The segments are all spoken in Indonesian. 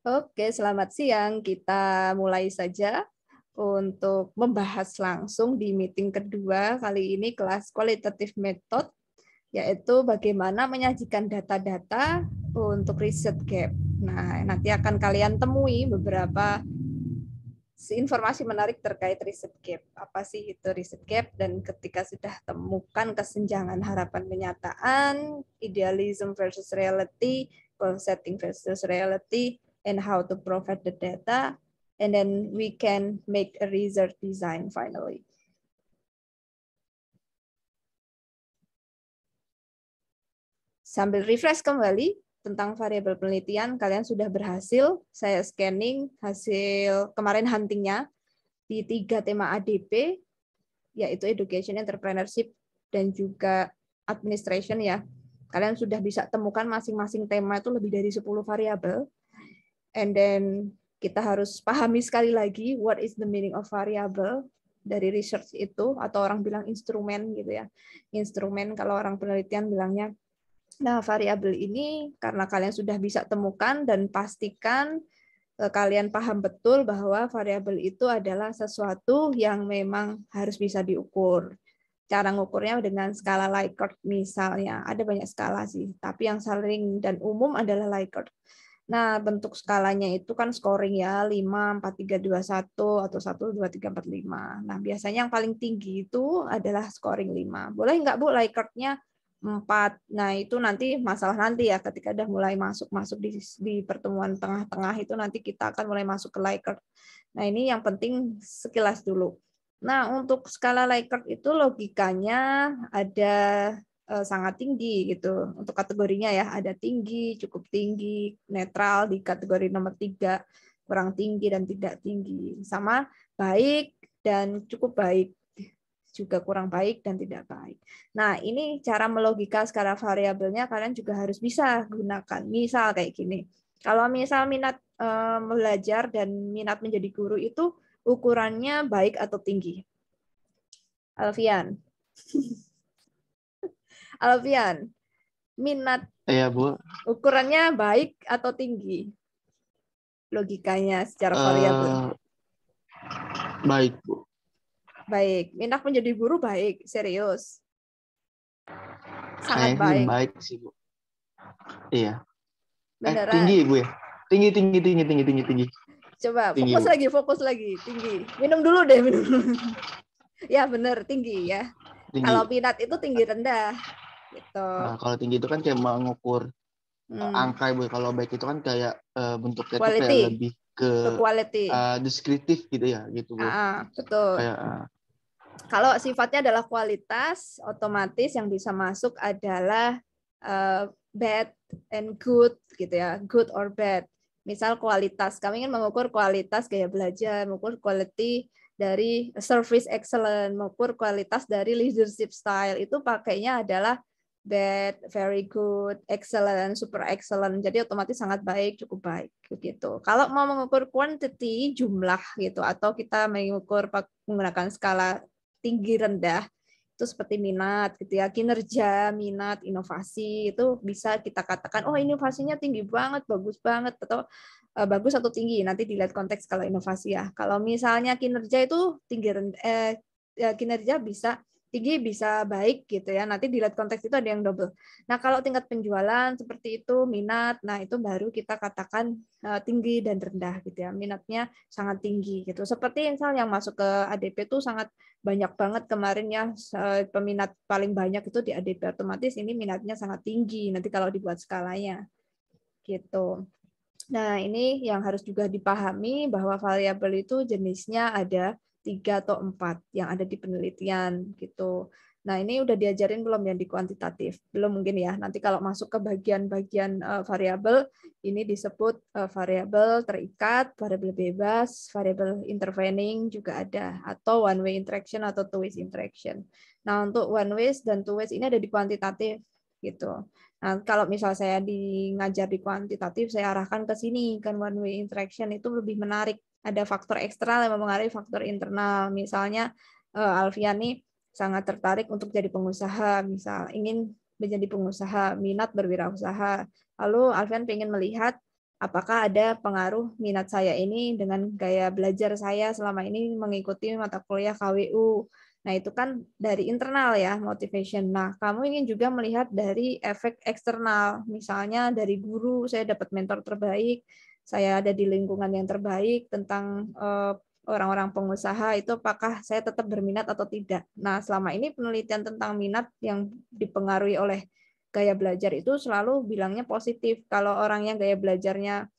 Oke, selamat siang. Kita mulai saja untuk membahas langsung di meeting kedua kali ini kelas qualitative method, yaitu bagaimana menyajikan data-data untuk riset gap. Nah, nanti akan kalian temui beberapa informasi menarik terkait riset gap. Apa sih itu riset gap? Dan ketika sudah temukan kesenjangan harapan kenyataan, idealism versus reality, goal setting versus reality, and how to provide the data, and then we can make a research design finally. Sambil refresh kembali tentang variabel penelitian, kalian sudah berhasil saya scanning hasil kemarin huntingnya di 3 tema ADP, yaitu education, entrepreneurship, dan juga administration ya. Kalian sudah bisa temukan masing-masing tema itu lebih dari 10 variabel. And then kita harus pahami sekali lagi what is the meaning of variable dari research itu, atau orang bilang instrumen gitu ya. Instrumen kalau orang penelitian bilangnya. Nah, variabel ini karena kalian sudah bisa temukan dan pastikan kalian paham betul bahwa variabel itu adalah sesuatu yang memang harus bisa diukur. Cara ngukurnya dengan skala Likert misalnya. Ada banyak skala sih, tapi yang sering dan umum adalah Likert. Nah, bentuk skalanya itu kan scoring ya, 5, 4, 3, 2, 1, atau 1, 2, 3, 4, 5. Nah, biasanya yang paling tinggi itu adalah scoring 5. Boleh nggak, Bu, Likert-nya 4? Nah, itu nanti masalah nanti ya, ketika udah mulai masuk di pertemuan tengah-tengah itu nanti kita akan mulai masuk ke Likert. Nah, ini yang penting sekilas dulu. Nah, untuk skala Likert itu logikanya ada sangat tinggi gitu. Untuk kategorinya ya, ada tinggi, cukup tinggi, netral di kategori nomor 3, kurang tinggi dan tidak tinggi. Sama baik dan cukup baik, juga kurang baik dan tidak baik. Nah, ini cara melogika skala variabelnya kalian juga harus bisa gunakan. Misal kayak gini. Kalau misal minat belajar dan minat menjadi guru itu ukurannya baik atau tinggi? Alfian. Alfian, minat Iya, Bu. ukurannya baik atau tinggi? Logikanya secara variabel. Baik, Bu. Baik. Minat menjadi guru baik, serius. Sangat Kayaknya sih baik. baik sih, Bu. Iya. Beneran. Tinggi, Bu ya? Tinggi. Coba Tinggi, Bu. fokus lagi, tinggi. Minum dulu deh, minum dulu. Ya, bener, tinggi ya. Kalau Tinggi. minat itu tinggi rendah. Gitu. Kalau tinggi itu kan kayak mengukur Hmm. angka, Bu. Kalau baik itu kan kayak bentuknya itu kayak Quality, lebih ke ke quality. deskriptif gitu ya, gitu, Bu. Betul. Kayak Kalau sifatnya adalah kualitas, otomatis yang bisa masuk adalah bad and good gitu ya, good or bad. Misal kualitas, kami ingin mengukur kualitas gaya belajar, mengukur quality dari service excellent, mengukur kualitas dari leadership style, itu pakainya adalah bad, very good, excellent, super excellent. Jadi otomatis sangat baik, cukup baik begitu. Kalau mau mengukur quantity, jumlah gitu, atau kita mengukur menggunakan skala tinggi rendah itu seperti minat gitu ya, kinerja, minat, inovasi itu bisa kita katakan oh inovasinya tinggi banget, bagus banget, atau bagus atau tinggi, nanti dilihat konteks kalau inovasi ya. Kalau misalnya kinerja itu tinggi rendah, kinerja bisa tinggi bisa baik gitu ya, nanti dilihat konteks itu ada yang double. Nah kalau tingkat penjualan seperti itu, minat, nah itu baru kita katakan tinggi dan rendah gitu ya, minatnya sangat tinggi gitu. Seperti misal yang masuk ke ADP itu sangat banyak banget kemarin ya, peminat paling banyak itu di ADP, otomatis ini minatnya sangat tinggi nanti kalau dibuat skalanya gitu. Nah, ini yang harus juga dipahami bahwa variabel itu jenisnya ada 3 atau 4 yang ada di penelitian gitu. Nah, ini udah diajarin belum yang di kuantitatif? Belum mungkin ya. Nanti kalau masuk ke bagian-bagian variabel, ini disebut variabel terikat, variabel bebas, variabel intervening juga ada, atau one way interaction atau two way interaction. Nah, untuk one way dan two way ini ada di kuantitatif gitu. Nah, kalau misal saya ngajar di kuantitatif, saya arahkan ke sini, kan one way interaction itu lebih menarik. Ada faktor eksternal yang mempengaruhi faktor internal. Misalnya Alfian nih sangat tertarik untuk jadi pengusaha, misal ingin menjadi pengusaha, minat berwirausaha. Lalu Alfian ingin melihat apakah ada pengaruh minat saya ini dengan gaya belajar saya selama ini mengikuti mata kuliah KWU. Nah, itu kan dari internal ya, motivation. Nah, kamu ingin juga melihat dari efek eksternal. Misalnya dari guru, saya dapat mentor terbaik, saya ada di lingkungan yang terbaik, tentang orang-orang pengusaha, itu apakah saya tetap berminat atau tidak. Nah, selama ini penelitian tentang minat yang dipengaruhi oleh gaya belajar itu selalu bilangnya positif. Kalau orang yang gaya belajarnya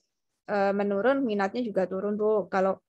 menurun, minatnya juga turun, Bu. Kalau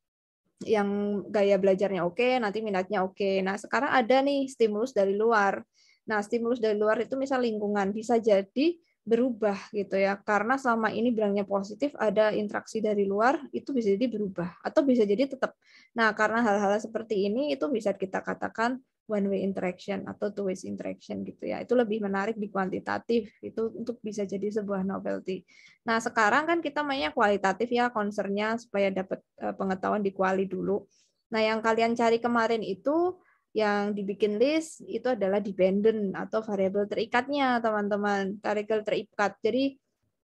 yang gaya belajarnya oke, nanti minatnya oke. Nah, sekarang ada nih stimulus dari luar. Nah, stimulus dari luar itu misal lingkungan, bisa jadi berubah gitu ya. Karena selama ini bilangnya positif, ada interaksi dari luar, itu bisa jadi berubah. Atau bisa jadi tetap. Nah, karena hal-hal seperti ini, itu bisa kita katakan one way interaction atau two way interaction gitu ya. Itu lebih menarik di kuantitatif, itu untuk bisa jadi sebuah novelty. Nah, sekarang kan kita mainnya kualitatif ya, concernnya supaya dapat pengetahuan di kuali dulu. Nah, yang kalian cari kemarin itu yang dibikin list itu adalah dependent atau variabel terikatnya, teman-teman. Variabel terikat. Jadi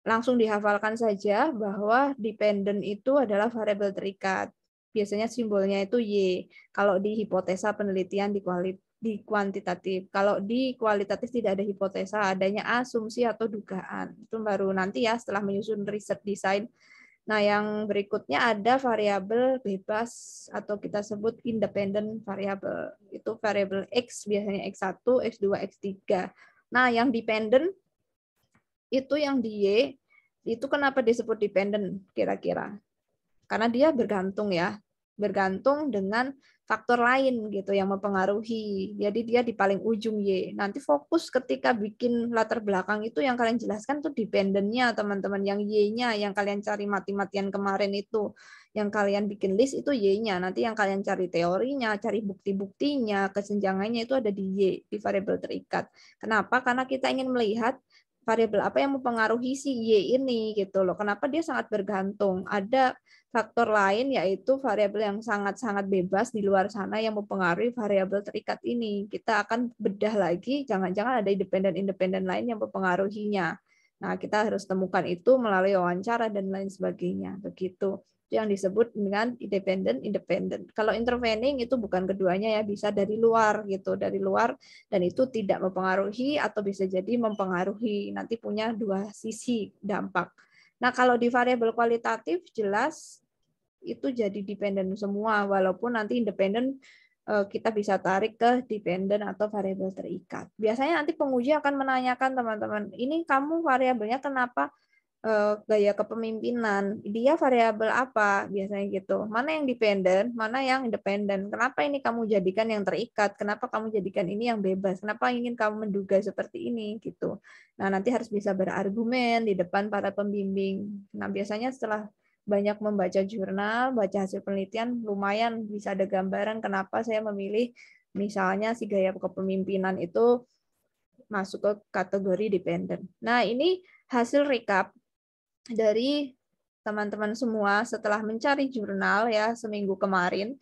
langsung dihafalkan saja bahwa dependent itu adalah variabel terikat. Biasanya simbolnya itu Y. Kalau di hipotesa penelitian di kuantitatif. Kalau di kualitatif tidak ada hipotesa, adanya asumsi atau dugaan. Itu baru nanti ya setelah menyusun riset desain. Nah, yang berikutnya ada variabel bebas atau kita sebut independent variable. Itu variabel X, biasanya X1, X2, X3. Nah, yang dependent itu yang di Y, itu kenapa disebut dependent kira-kira? Karena dia bergantung ya, bergantung dengan faktor lain gitu yang mempengaruhi. Jadi dia di paling ujung Y. Nanti fokus ketika bikin latar belakang itu yang kalian jelaskan tuh dependentnya teman-teman, yang Y-nya yang kalian cari mati-matian kemarin itu, yang kalian bikin list itu Y-nya. Nanti yang kalian cari teorinya, cari bukti-buktinya, kesenjangannya itu ada di Y, di variabel terikat. Kenapa? Karena kita ingin melihat variabel apa yang mempengaruhi si Y ini gitu loh. Kenapa dia sangat bergantung? Ada faktor lain yaitu variabel yang sangat-sangat bebas di luar sana yang mempengaruhi variabel terikat ini. Kita akan bedah lagi, jangan-jangan ada independen-independen lain yang mempengaruhinya. Nah, kita harus temukan itu melalui wawancara dan lain sebagainya. Begitu. Itu yang disebut dengan independen. Kalau intervening itu bukan keduanya ya, bisa dari luar gitu, dari luar, dan itu tidak mempengaruhi atau bisa jadi mempengaruhi. Nanti punya dua sisi dampak. Nah, kalau di variabel kualitatif jelas itu jadi dependen semua, walaupun nanti independen kita bisa tarik ke dependen atau variabel terikat. Biasanya nanti penguji akan menanyakan teman-teman, ini kamu variabelnya kenapa gaya kepemimpinan, dia variabel apa biasanya gitu, mana yang dependen, mana yang independen, kenapa ini kamu jadikan yang terikat, kenapa kamu jadikan ini yang bebas, kenapa ingin kamu menduga seperti ini gitu. Nah, nanti harus bisa berargumen di depan para pembimbing. Nah, biasanya setelah banyak membaca jurnal, baca hasil penelitian, lumayan bisa ada gambaran kenapa saya memilih misalnya si gaya kepemimpinan itu masuk ke kategori dependen. Nah, ini hasil recap dari teman-teman semua setelah mencari jurnal ya seminggu kemarin,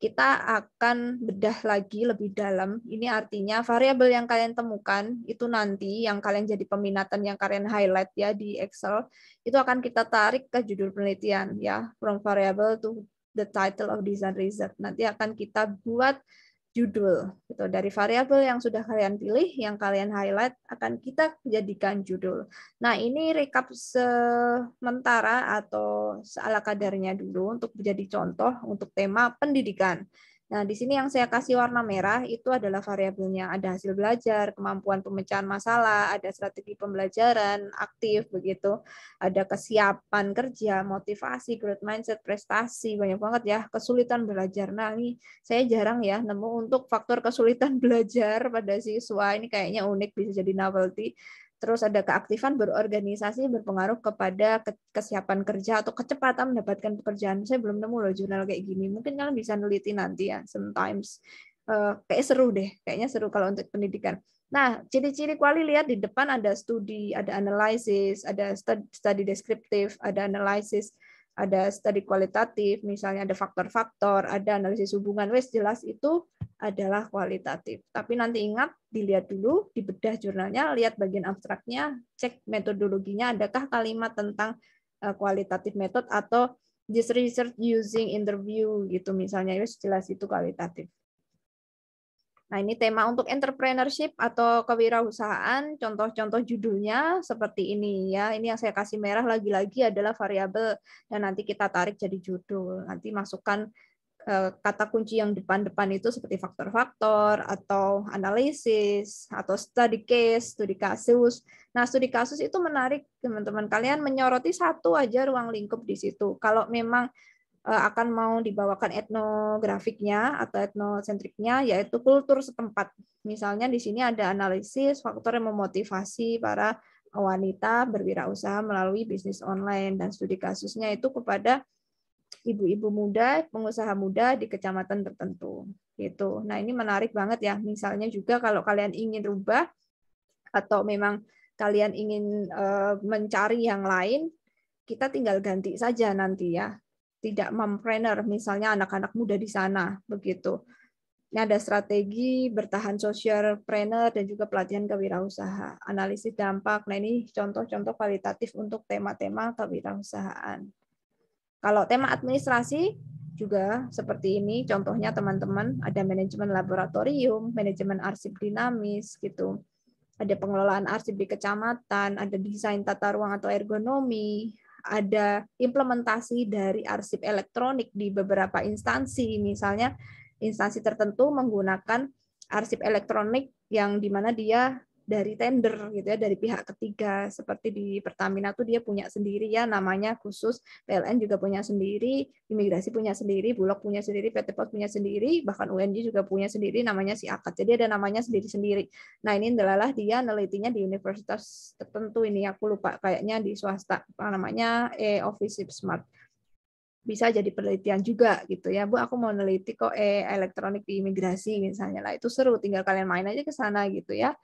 kita akan bedah lagi lebih dalam. Ini artinya variabel yang kalian temukan itu nanti yang kalian jadi peminatan yang kalian highlight ya di Excel, itu akan kita tarik ke judul penelitian ya, from variable to the title of design result. Nanti akan kita buat judul gitu dari variabel yang sudah kalian pilih, yang kalian highlight akan kita jadikan judul. Nah, ini recap sementara atau seala kadarnya dulu untuk menjadi contoh untuk tema pendidikan. Nah, di sini yang saya kasih warna merah itu adalah variabelnya. Ada hasil belajar, kemampuan pemecahan masalah, ada strategi pembelajaran, aktif, begitu. Ada kesiapan kerja, motivasi, growth mindset, prestasi, banyak banget ya. Kesulitan belajar. Nah, ini saya jarang ya nemu untuk faktor kesulitan belajar pada siswa. Ini kayaknya unik, bisa jadi novelty. Terus ada keaktifan berorganisasi berpengaruh kepada kesiapan kerja atau kecepatan mendapatkan pekerjaan. Saya belum nemu loh jurnal kayak gini. Mungkin kalian bisa neliti nanti ya, sometimes. Kayak seru deh, kayaknya seru kalau untuk pendidikan. Nah, ciri-ciri kuali lihat di depan ada studi, ada analisis, ada studi deskriptif, ada analisis, ada studi kualitatif, misalnya ada faktor-faktor, ada analisis hubungan, wes jelas itu adalah kualitatif. Tapi nanti ingat, dilihat dulu, dibedah jurnalnya, lihat bagian abstraknya, cek metodologinya, adakah kalimat tentang kualitatif method, atau this research using interview gitu misalnya, itu jelas itu kualitatif. Nah, ini tema untuk entrepreneurship atau kewirausahaan, contoh-contoh judulnya seperti ini ya. Ini yang saya kasih merah lagi-lagi adalah variabel dan nanti kita tarik jadi judul. Nanti masukkan kata kunci yang depan-depan itu seperti faktor-faktor atau analisis atau study case, studi kasus. Nah, studi kasus itu menarik teman-teman, kalian menyoroti satu aja ruang lingkup di situ. Kalau memang akan mau dibawakan etnografiknya atau etnosentriknya, yaitu kultur setempat. Misalnya di sini ada analisis faktor yang memotivasi para wanita berwirausaha melalui bisnis online, dan studi kasusnya itu kepada ibu-ibu muda, pengusaha muda di kecamatan tertentu. Gitu. Nah, ini menarik banget ya. Misalnya juga kalau kalian ingin rubah atau memang kalian ingin mencari yang lain, kita tinggal ganti saja nanti ya. Tidak mompreneur, misalnya anak-anak muda di sana, begitu. Ini ada strategi bertahan socialpreneur dan juga pelatihan kewirausahaan, analisis dampak. Nah, ini contoh-contoh kualitatif untuk tema-tema kewirausahaan. Kalau tema administrasi juga seperti ini, contohnya teman-teman, ada manajemen laboratorium, manajemen arsip dinamis, gitu. Ada pengelolaan arsip di kecamatan, ada desain tata ruang atau ergonomi, ada implementasi dari arsip elektronik di beberapa instansi, misalnya instansi tertentu menggunakan arsip elektronik yang dimana dia dari tender gitu ya, dari pihak ketiga, seperti di Pertamina tuh dia punya sendiri ya, namanya khusus, PLN juga punya sendiri, imigrasi punya sendiri, Bulog punya sendiri, PT Pos punya sendiri, bahkan UNJ juga punya sendiri, namanya SIAKAT. Jadi ada namanya sendiri-sendiri. Nah, ini adalah dia nelitinya di universitas tertentu, ini aku lupa, kayaknya di swasta, namanya Office Smart. Bisa jadi penelitian juga gitu ya, Bu, aku mau neliti kok elektronik di imigrasi misalnya, lah itu seru, tinggal kalian main aja ke sana gitu ya.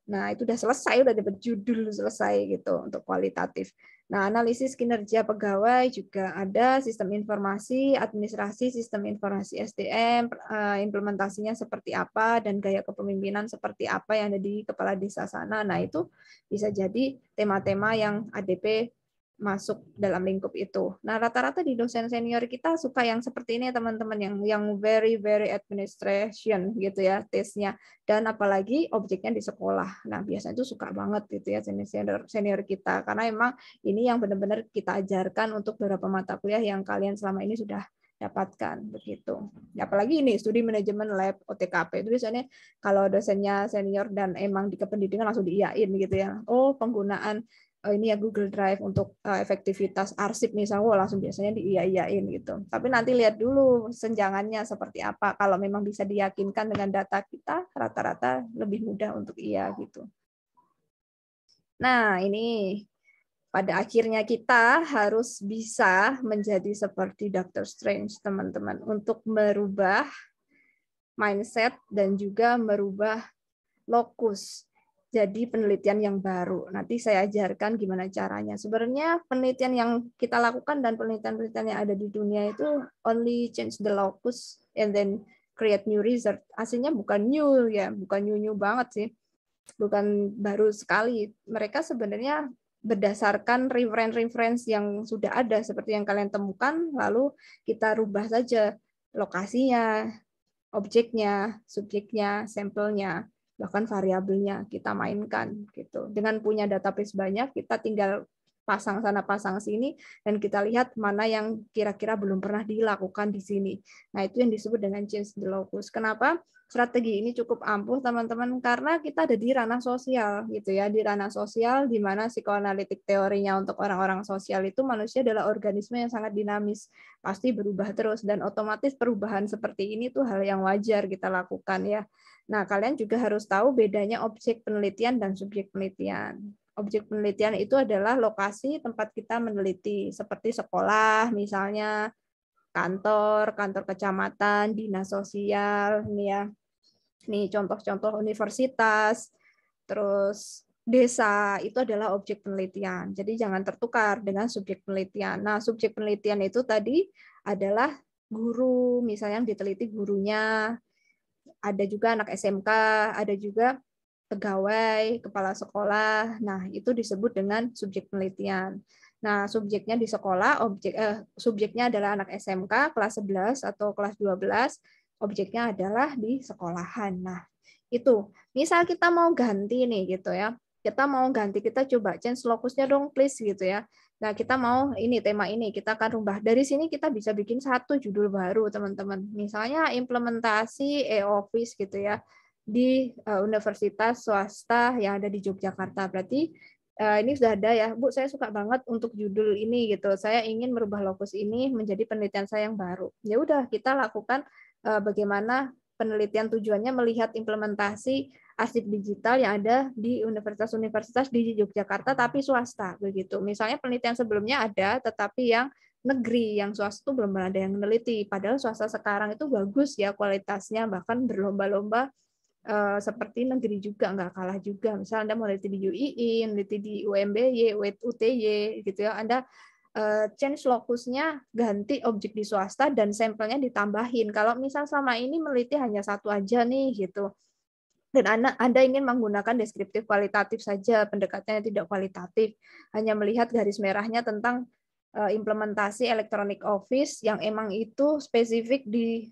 Nah, itu udah selesai, udah dapat judul selesai gitu untuk kualitatif. Nah, analisis kinerja pegawai juga ada, sistem informasi, administrasi, sistem informasi SDM, implementasinya seperti apa, dan gaya kepemimpinan seperti apa yang ada di kepala desa sana. Nah, itu bisa jadi tema-tema yang ADP masuk dalam lingkup itu. Nah, rata-rata di dosen senior kita suka yang seperti ini ya teman-teman, yang very very administration gitu ya tesnya, dan apalagi objeknya di sekolah. Nah, biasanya itu suka banget gitu ya senior kita, karena emang ini yang benar-benar kita ajarkan untuk beberapa mata kuliah yang kalian selama ini sudah dapatkan begitu. Apalagi ini studi manajemen lab OTKP itu biasanya kalau dosennya senior dan emang di kependidikan langsung diiyain gitu ya. Oh, penggunaan ini ya Google Drive untuk efektivitas arsip misalnya, langsung biasanya diiyain gitu. Tapi nanti lihat dulu senjangannya seperti apa. Kalau memang bisa diyakinkan dengan data kita, rata-rata lebih mudah untuk iya gitu. Nah, ini pada akhirnya kita harus bisa menjadi seperti Dr. Strange, teman-teman, untuk merubah mindset dan juga merubah lokus. Jadi penelitian yang baru. Nanti saya ajarkan gimana caranya. Sebenarnya penelitian yang kita lakukan dan penelitian-penelitian yang ada di dunia itu only change the locus and then create new result. Aslinya bukan new ya, bukan new banget sih. Bukan baru sekali. Mereka sebenarnya berdasarkan reference yang sudah ada seperti yang kalian temukan, lalu kita rubah saja lokasinya, objeknya, subjeknya, sampelnya, bahkan variabelnya kita mainkan gitu. Dengan punya database banyak, kita tinggal pasang sana pasang sini dan kita lihat mana yang kira-kira belum pernah dilakukan di sini. Nah, itu yang disebut dengan change the locus. Kenapa strategi ini cukup ampuh, teman-teman? Karena kita ada di ranah sosial gitu ya, di ranah sosial di mana psikoanalitik teorinya untuk orang-orang sosial itu manusia adalah organisme yang sangat dinamis, pasti berubah terus, dan otomatis perubahan seperti ini tuh hal yang wajar kita lakukan ya. Nah, kalian juga harus tahu bedanya objek penelitian dan subjek penelitian. Objek penelitian itu adalah lokasi tempat kita meneliti, seperti sekolah, misalnya kantor, kantor kecamatan, dinas sosial, ini ya. Ini contoh-contoh universitas, terus desa, itu adalah objek penelitian. Jadi jangan tertukar dengan subjek penelitian. Nah, subjek penelitian itu tadi adalah guru, misalnya yang diteliti gurunya, ada juga anak SMK, ada juga pegawai, kepala sekolah. Nah, itu disebut dengan subjek penelitian. Nah, subjeknya di sekolah, subjeknya adalah anak SMK kelas 11 atau kelas 12, objeknya adalah di sekolahan. Nah, itu. Misal kita mau ganti nih gitu ya. Kita mau ganti, kita coba change lokusnya dong please gitu ya. Nah, kita mau ini tema ini, kita akan rubah. Dari sini kita bisa bikin satu judul baru, teman-teman. Misalnya implementasi e-office gitu ya di universitas swasta yang ada di Yogyakarta. Berarti ini sudah ada ya, Bu, saya suka banget untuk judul ini gitu. Saya ingin merubah lokus ini menjadi penelitian saya yang baru. Ya udah, kita lakukan bagaimana penelitian tujuannya melihat implementasi arsip digital yang ada di universitas-universitas di Yogyakarta tapi swasta begitu. Misalnya penelitian sebelumnya ada tetapi yang negeri, yang swasta itu belum ada yang meneliti. Padahal swasta sekarang itu bagus ya kualitasnya, bahkan berlomba-lomba seperti negeri juga, nggak kalah juga. Misalnya Anda meneliti di UII, meneliti di UMBY, UTY gitu ya, Anda change lokusnya, ganti objek di swasta dan sampelnya ditambahin. Kalau misal sama ini meneliti hanya satu aja nih gitu, dan Anda ingin menggunakan deskriptif kualitatif saja, pendekatannya tidak kualitatif, hanya melihat garis merahnya tentang implementasi electronic office yang emang itu spesifik di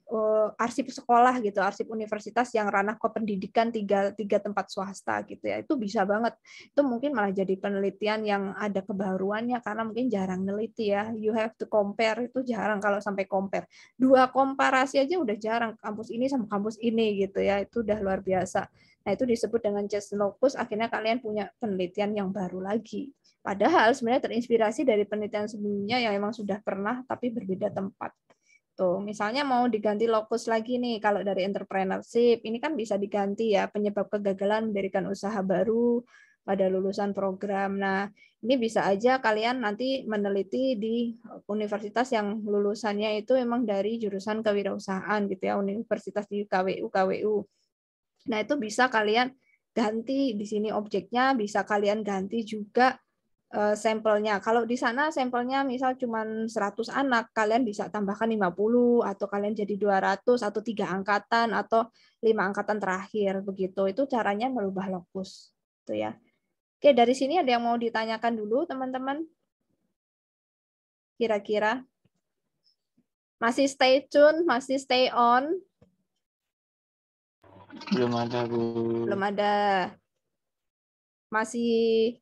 arsip sekolah gitu, arsip universitas yang ranah kependidikan tiga tempat swasta gitu ya, itu bisa banget. Itu mungkin malah jadi penelitian yang ada kebaruannya karena mungkin jarang neliti ya. You have to compare, itu jarang kalau sampai compare. 2 komparasi aja udah jarang, kampus ini sama kampus ini gitu ya, itu udah luar biasa. Nah, itu disebut dengan change locus, akhirnya kalian punya penelitian yang baru lagi. Padahal sebenarnya terinspirasi dari penelitian sebelumnya yang memang sudah pernah tapi berbeda tempat. Tuh, misalnya mau diganti lokus lagi nih kalau dari entrepreneurship, ini kan bisa diganti ya penyebab kegagalan mendirikan usaha baru pada lulusan program. Nah, ini bisa aja kalian nanti meneliti di universitas yang lulusannya itu memang dari jurusan kewirausahaan gitu ya, universitas di KWU. Nah, itu bisa kalian ganti di sini objeknya, bisa kalian ganti juga sampelnya. Kalau di sana sampelnya misal cuma 100 anak, kalian bisa tambahkan 50 atau kalian jadi 200 atau 3 angkatan atau 5 angkatan terakhir begitu. Itu caranya merubah lokus. Itu ya. Oke, dari sini ada yang mau ditanyakan dulu, teman-teman? Kira-kira masih stay tune, masih stay on? Belum ada, Bu. Belum ada. Masih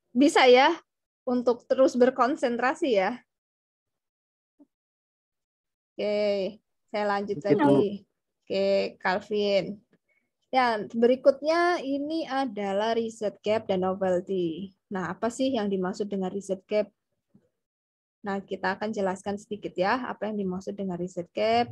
bisa ya untuk terus berkonsentrasi ya. Oke, saya lanjut lagi. Oke, Calvin. Ya, berikutnya ini adalah research gap dan novelty. Nah, apa sih yang dimaksud dengan research gap? Nah, kita akan jelaskan sedikit ya apa yang dimaksud dengan research gap.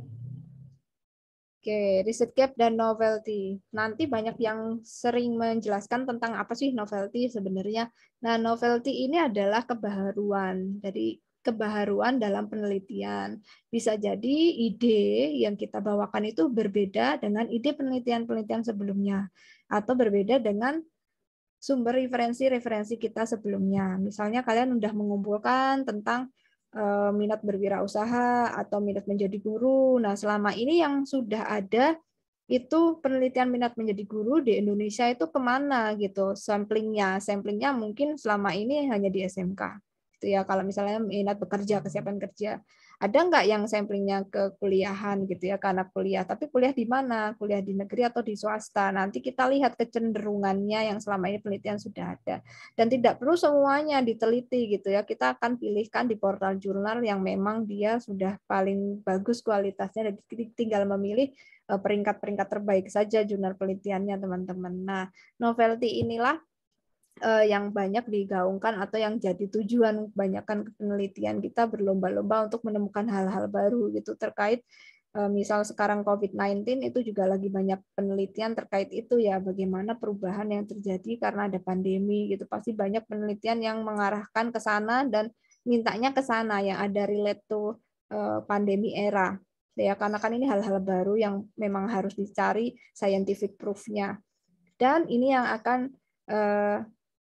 Oke, research gap dan novelty. Nanti banyak yang sering menjelaskan tentang apa sih novelty sebenarnya. Nah, novelty ini adalah kebaharuan. Jadi, kebaharuan dalam penelitian. Bisa jadi ide yang kita bawakan itu berbeda dengan ide penelitian-penelitian sebelumnya. Atau berbeda dengan sumber referensi-referensi kita sebelumnya. Misalnya kalian sudah mengumpulkan tentang minat berwirausaha atau minat menjadi guru. Nah, selama ini yang sudah ada itu penelitian minat menjadi guru di Indonesia itu kemana gitu samplingnya. Samplingnya mungkin selama ini hanya di SMK. Gitu ya, kalau misalnya minat bekerja, kesiapan kerja. Ada nggak yang samplingnya ke kuliahan gitu ya, karena kuliah. Tapi kuliah di mana? Kuliah di negeri atau di swasta? Nanti kita lihat kecenderungannya yang selama ini penelitian sudah ada. Dan tidak perlu semuanya diteliti gitu ya. Kita akan pilihkan di portal jurnal yang memang dia sudah paling bagus kualitasnya, dan tinggal memilih peringkat-peringkat terbaik saja jurnal penelitiannya, teman-teman. Nah, novelty inilah yang banyak digaungkan atau yang jadi tujuan kebanyakan penelitian kita berlomba-lomba untuk menemukan hal-hal baru gitu terkait misal sekarang COVID-19 itu juga lagi banyak penelitian terkait itu ya, bagaimana perubahan yang terjadi karena ada pandemi gitu. Pasti banyak penelitian yang mengarahkan ke sana dan mintanya ke sana yang ada relate to pandemi era. Ya, karena kan ini hal-hal baru yang memang harus dicari scientific proof-nya. Dan ini yang akan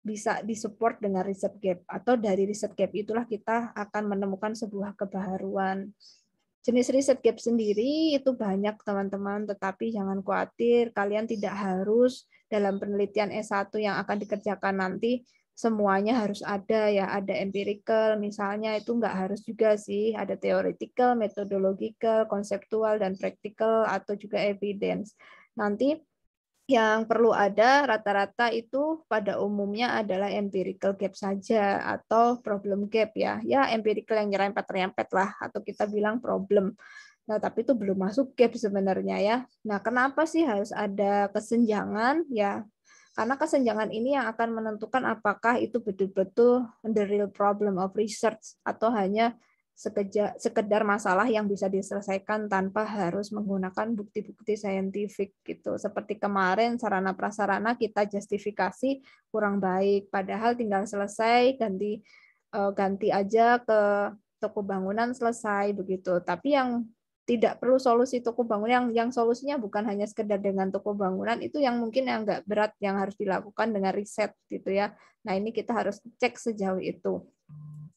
bisa disupport dengan research gap, atau dari research gap itulah kita akan menemukan sebuah kebaharuan. Jenis research gap sendiri itu banyak, teman-teman, tetapi jangan khawatir, kalian tidak harus dalam penelitian S1 yang akan dikerjakan nanti semuanya harus ada ya, ada empirical misalnya, itu nggak harus juga sih, ada theoretical, methodological, konseptual, dan practical, atau juga evidence. Nanti yang perlu ada rata-rata itu pada umumnya adalah empirical gap saja atau problem gap ya. Ya empirical yang nyerempet-nyerempet lah atau kita bilang problem. Nah, tapi itu belum masuk gap sebenarnya ya. Nah, kenapa sih harus ada kesenjangan? Ya, karena kesenjangan ini yang akan menentukan apakah itu betul-betul the real problem of research atau hanya sekedar masalah yang bisa diselesaikan tanpa harus menggunakan bukti-bukti saintifik gitu. Seperti kemarin sarana prasarana kita justifikasi kurang baik, padahal tinggal selesai ganti aja ke toko bangunan selesai begitu. Tapi yang tidak perlu solusi toko bangunan yang solusinya bukan hanya sekedar dengan toko bangunan, itu yang mungkin yang nggak berat yang harus dilakukan dengan riset gitu ya. Nah ini kita harus cek sejauh itu.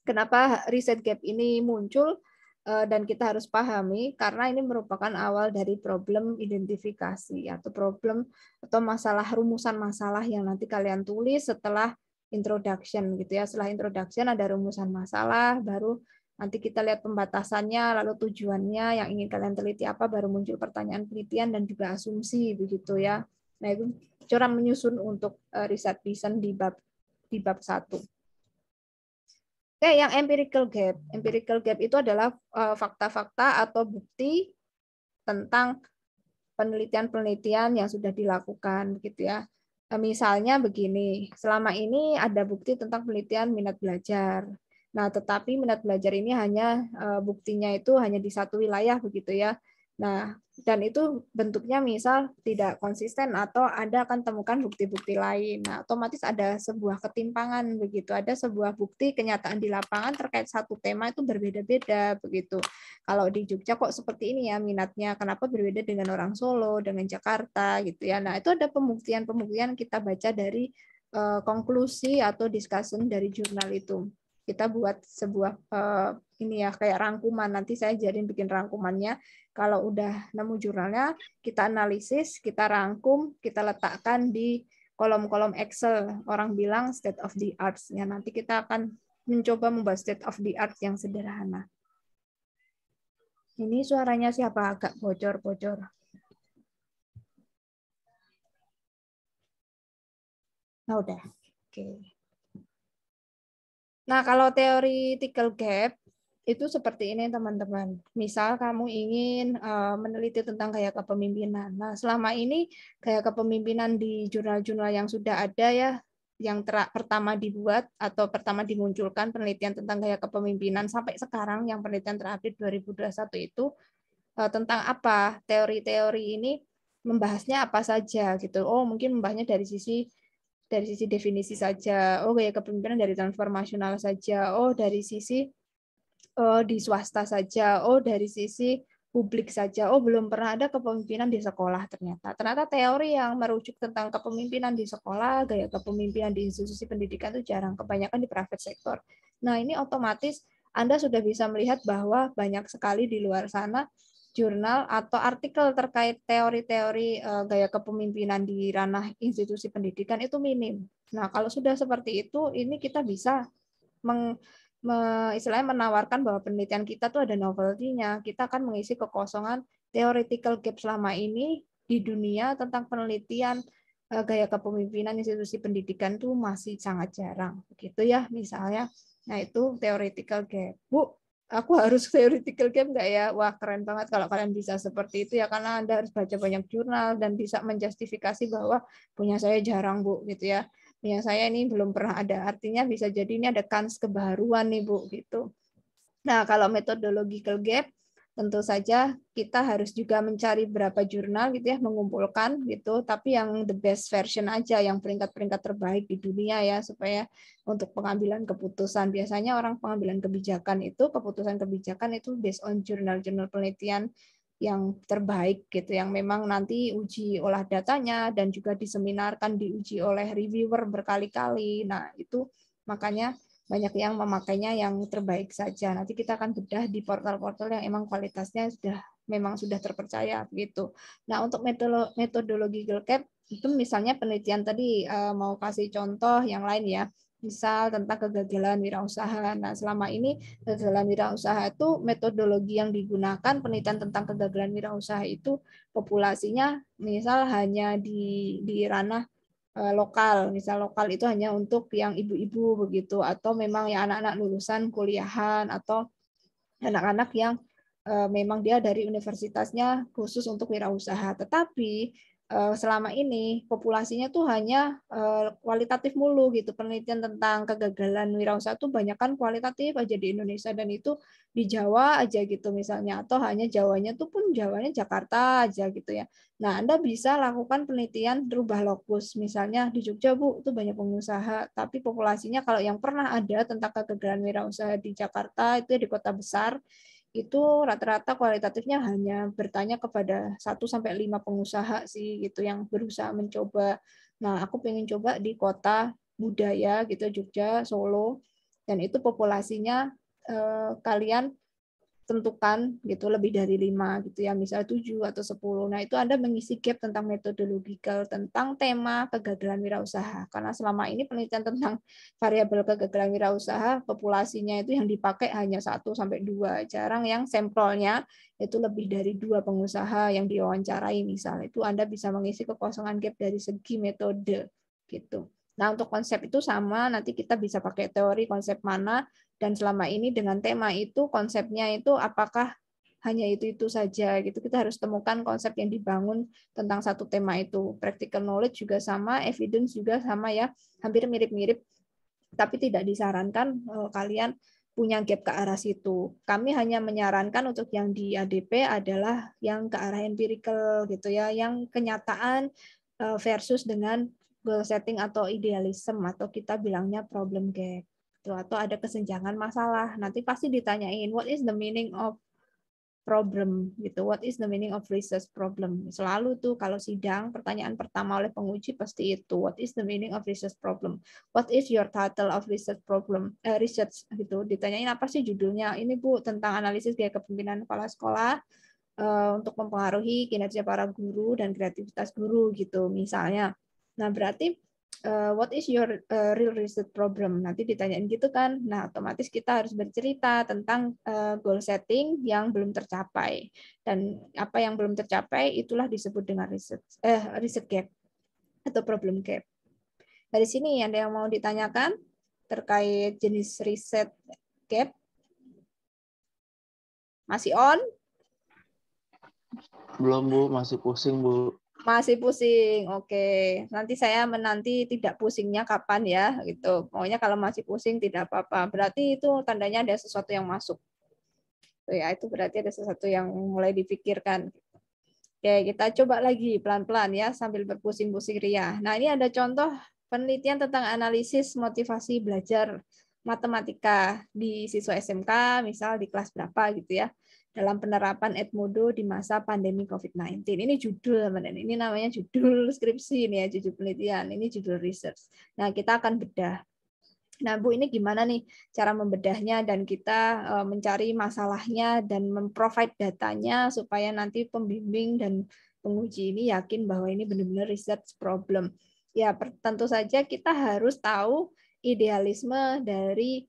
Kenapa riset gap ini muncul dan kita harus pahami karena ini merupakan awal dari problem identifikasi atau problem atau masalah rumusan masalah yang nanti kalian tulis setelah introduction gitu ya. Setelah introduction ada rumusan masalah, baru nanti kita lihat pembatasannya, lalu tujuannya yang ingin kalian teliti apa, baru muncul pertanyaan penelitian dan juga asumsi begitu ya. Nah itu cara menyusun untuk riset design di bab 1. Oke, yang empirical gap. Empirical gap itu adalah fakta-fakta atau bukti tentang penelitian-penelitian yang sudah dilakukan gitu ya. Misalnya begini, selama ini ada bukti tentang penelitian minat belajar. Nah, tetapi minat belajar ini hanya buktinya itu hanya di satu wilayah begitu ya. Nah, dan itu bentuknya misal tidak konsisten atau Anda akan temukan bukti-bukti lain. Nah, otomatis ada sebuah ketimpangan begitu. Ada sebuah bukti kenyataan di lapangan terkait satu tema itu berbeda-beda begitu. Kalau di Jogja kok seperti ini ya minatnya, kenapa berbeda dengan orang Solo, dengan Jakarta gitu ya. Nah, itu ada pembuktian-pembuktian kita baca dari konklusi atau discussion dari jurnal itu. Kita buat sebuah ini ya kayak rangkuman, nanti saya jadiin bikin rangkumannya. Kalau udah nemu jurnalnya, kita analisis, kita rangkum, kita letakkan di kolom-kolom Excel. Orang bilang state of the art. Ya, nanti kita akan mencoba membahas state of the art yang sederhana. Ini suaranya siapa? Agak bocor-bocor. Nah, udah. Oke. Nah, kalau theoretical gap itu seperti ini, teman-teman. Misal kamu ingin meneliti tentang gaya kepemimpinan. Nah, selama ini gaya kepemimpinan di jurnal-jurnal yang sudah ada ya, yang pertama dibuat atau pertama dimunculkan penelitian tentang gaya kepemimpinan sampai sekarang yang penelitian terupdate 2021 itu tentang apa? Teori-teori ini membahasnya apa saja gitu. Oh, mungkin membahasnya dari sisi definisi saja. Oh, gaya kepemimpinan dari transformasional saja. Oh, dari sisi di swasta saja. Oh, dari sisi publik saja. Oh, belum pernah ada kepemimpinan di sekolah ternyata. Ternyata teori yang merujuk tentang kepemimpinan di sekolah, gaya kepemimpinan di institusi pendidikan itu jarang, kebanyakan di private sector. Nah, ini otomatis Anda sudah bisa melihat bahwa banyak sekali di luar sana jurnal atau artikel terkait teori-teori gaya kepemimpinan di ranah institusi pendidikan itu minim. Nah, kalau sudah seperti itu, ini kita bisa istilahnya menawarkan bahwa penelitian kita tuh ada novelty-nya. Kita akan mengisi kekosongan theoretical gap selama ini di dunia tentang penelitian gaya kepemimpinan institusi pendidikan tuh masih sangat jarang. Begitu ya misalnya. Nah, itu theoretical gap. Bu, aku harus theoretical gap nggak ya? Wah, keren banget kalau kalian bisa seperti itu ya, karena Anda harus baca banyak jurnal dan bisa menjustifikasi bahwa punya saya jarang, Bu, gitu ya. Punya saya ini belum pernah ada. Artinya bisa jadi ini ada kans kebaruan nih, Bu, gitu. Nah, kalau methodological gap, tentu saja kita harus juga mencari berapa jurnal gitu ya, mengumpulkan gitu, tapi yang the best version aja, yang peringkat-peringkat terbaik di dunia ya, supaya untuk pengambilan keputusan. Biasanya orang pengambilan kebijakan itu, keputusan kebijakan itu based on jurnal-jurnal penelitian yang terbaik gitu, yang memang nanti uji olah datanya dan juga diseminarkan, diuji oleh reviewer berkali-kali. Nah, itu makanya banyak yang memakainya yang terbaik saja. Nanti kita akan bedah di portal-portal yang emang kualitasnya memang sudah terpercaya gitu. Nah, untuk metodological gap itu misalnya penelitian tadi mau kasih contoh yang lain ya. Misal tentang kegagalan wirausaha. Nah, selama ini kegagalan wirausaha itu metodologi yang digunakan penelitian tentang kegagalan wirausaha itu populasinya misal hanya di ranah lokal. Misal lokal itu hanya untuk yang ibu-ibu begitu, atau memang ya anak-anak lulusan kuliahan, atau anak-anak yang memang dia dari universitasnya khusus untuk wirausaha. Tetapi selama ini populasinya tuh hanya kualitatif mulu gitu. Penelitian tentang kegagalan wirausaha tuh banyak kan kualitatif aja di Indonesia, dan itu di Jawa aja gitu misalnya, atau hanya Jawanya tuh pun Jawanya Jakarta aja gitu ya. Nah, Anda bisa lakukan penelitian rubah lokus. Misalnya di Jogja, Bu, itu banyak pengusaha, tapi populasinya kalau yang pernah ada tentang kegagalan wirausaha di Jakarta itu di kota besar, itu rata-rata kualitatifnya hanya bertanya kepada 1 sampai 5 pengusaha sih gitu yang berusaha mencoba. Nah, aku pengen coba di kota budaya gitu, Jogja, Solo, dan itu populasinya kalian tentukan gitu lebih dari 5 gitu ya, misal 7 atau 10. Nah, itu Anda mengisi gap tentang metodologikal tentang tema kegagalan wirausaha. Karena selama ini penelitian tentang variabel kegagalan wirausaha populasinya itu yang dipakai hanya 1 sampai 2. Jarang yang sampelnya itu lebih dari 2 pengusaha yang diwawancarai misal. Itu Anda bisa mengisi kekosongan gap dari segi metode gitu. Nah, untuk konsep itu sama, nanti kita bisa pakai teori konsep mana, dan selama ini dengan tema itu konsepnya itu apakah hanya itu saja gitu. Kita harus temukan konsep yang dibangun tentang satu tema itu. Practical knowledge juga sama, evidence juga sama ya, hampir mirip-mirip, tapi tidak disarankan kalian punya gap ke arah situ. Kami hanya menyarankan untuk yang di ADP adalah yang ke arah empirical gitu ya, yang kenyataan versus dengan goal setting atau idealism, atau kita bilangnya problem gap. Atau ada kesenjangan masalah. Nanti pasti ditanyain, what is the meaning of problem gitu. What is the meaning of research problem? Selalu tuh kalau sidang pertanyaan pertama oleh penguji pasti itu, what is the meaning of research problem? What is your title of research problem? Research gitu. Ditanyain apa sih judulnya? Ini Bu tentang analisis gaya kepemimpinan kepala sekolah untuk mempengaruhi kinerja para guru dan kreativitas guru gitu misalnya. Nah, berarti what is your real research problem? Nanti ditanyain gitu kan. Nah, otomatis kita harus bercerita tentang goal setting yang belum tercapai. Dan apa yang belum tercapai itulah disebut dengan research gap atau problem gap. Dari sini ada yang mau ditanyakan terkait jenis riset gap? Masih on? Belum, Bu. Masih pusing, Bu. Masih pusing. Oke. Nanti saya menanti tidak pusingnya kapan ya gitu. Pokoknya kalau masih pusing tidak apa-apa. Berarti itu tandanya ada sesuatu yang masuk. Tuh ya, itu berarti ada sesuatu yang mulai dipikirkan. Oke, kita coba lagi pelan-pelan ya sambil berpusing-pusing ria. Nah, ini ada contoh penelitian tentang analisis motivasi belajar matematika di siswa SMK, misal di kelas berapa gitu ya, dalam penerapan Edmodo di masa pandemi COVID-19. Ini judul, ini namanya judul skripsi ini ya, judul penelitian, ini judul research. Nah, kita akan bedah. Nah, Bu, ini gimana nih cara membedahnya dan kita mencari masalahnya dan memprovide datanya supaya nanti pembimbing dan penguji ini yakin bahwa ini benar-benar research problem. Ya, tentu saja kita harus tahu idealisme dari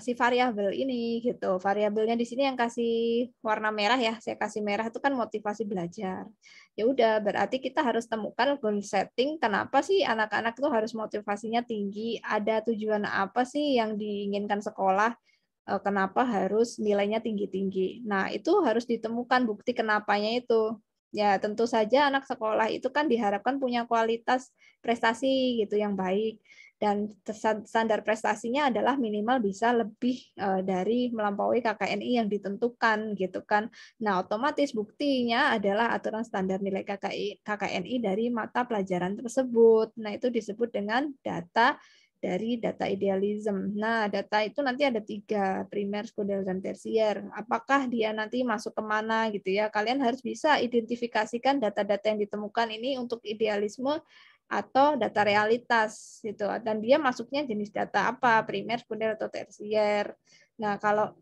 si variabel ini gitu. Variabelnya di sini yang kasih warna merah ya, saya kasih merah itu kan motivasi belajar. Ya udah, berarti kita harus temukan goal setting, kenapa sih anak-anak itu harus motivasinya tinggi, ada tujuan apa sih yang diinginkan sekolah, kenapa harus nilainya tinggi-tinggi. Nah, itu harus ditemukan bukti kenapanya itu. Ya, tentu saja anak sekolah itu kan diharapkan punya kualitas prestasi gitu yang baik, dan standar prestasinya adalah minimal bisa lebih dari melampaui KKNI yang ditentukan gitu kan. Nah, otomatis buktinya adalah aturan standar nilai KKNI dari mata pelajaran tersebut. Nah, itu disebut dengan data dari data idealism. Nah, data itu nanti ada 3, primer, sekunder, dan tersier. Apakah dia nanti masuk kemana gitu ya. Kalian harus bisa identifikasikan data-data yang ditemukan ini untuk idealisme atau data realitas gitu, dan dia masuknya jenis data apa, primer, sekunder, atau tersier. Nah, kalau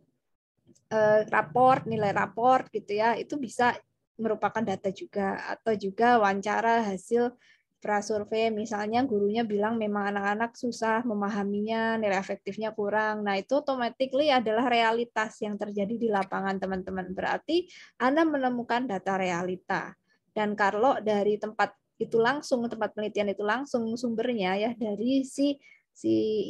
nilai raport gitu ya, itu bisa merupakan data juga, atau juga wawancara hasil prasurvei misalnya gurunya bilang memang anak-anak susah memahaminya, nilai efektifnya kurang. Nah, itu automatically adalah realitas yang terjadi di lapangan, teman-teman. Berarti Anda menemukan data realita. Dan kalau dari tempat itu langsung, tempat penelitian itu langsung sumbernya ya dari si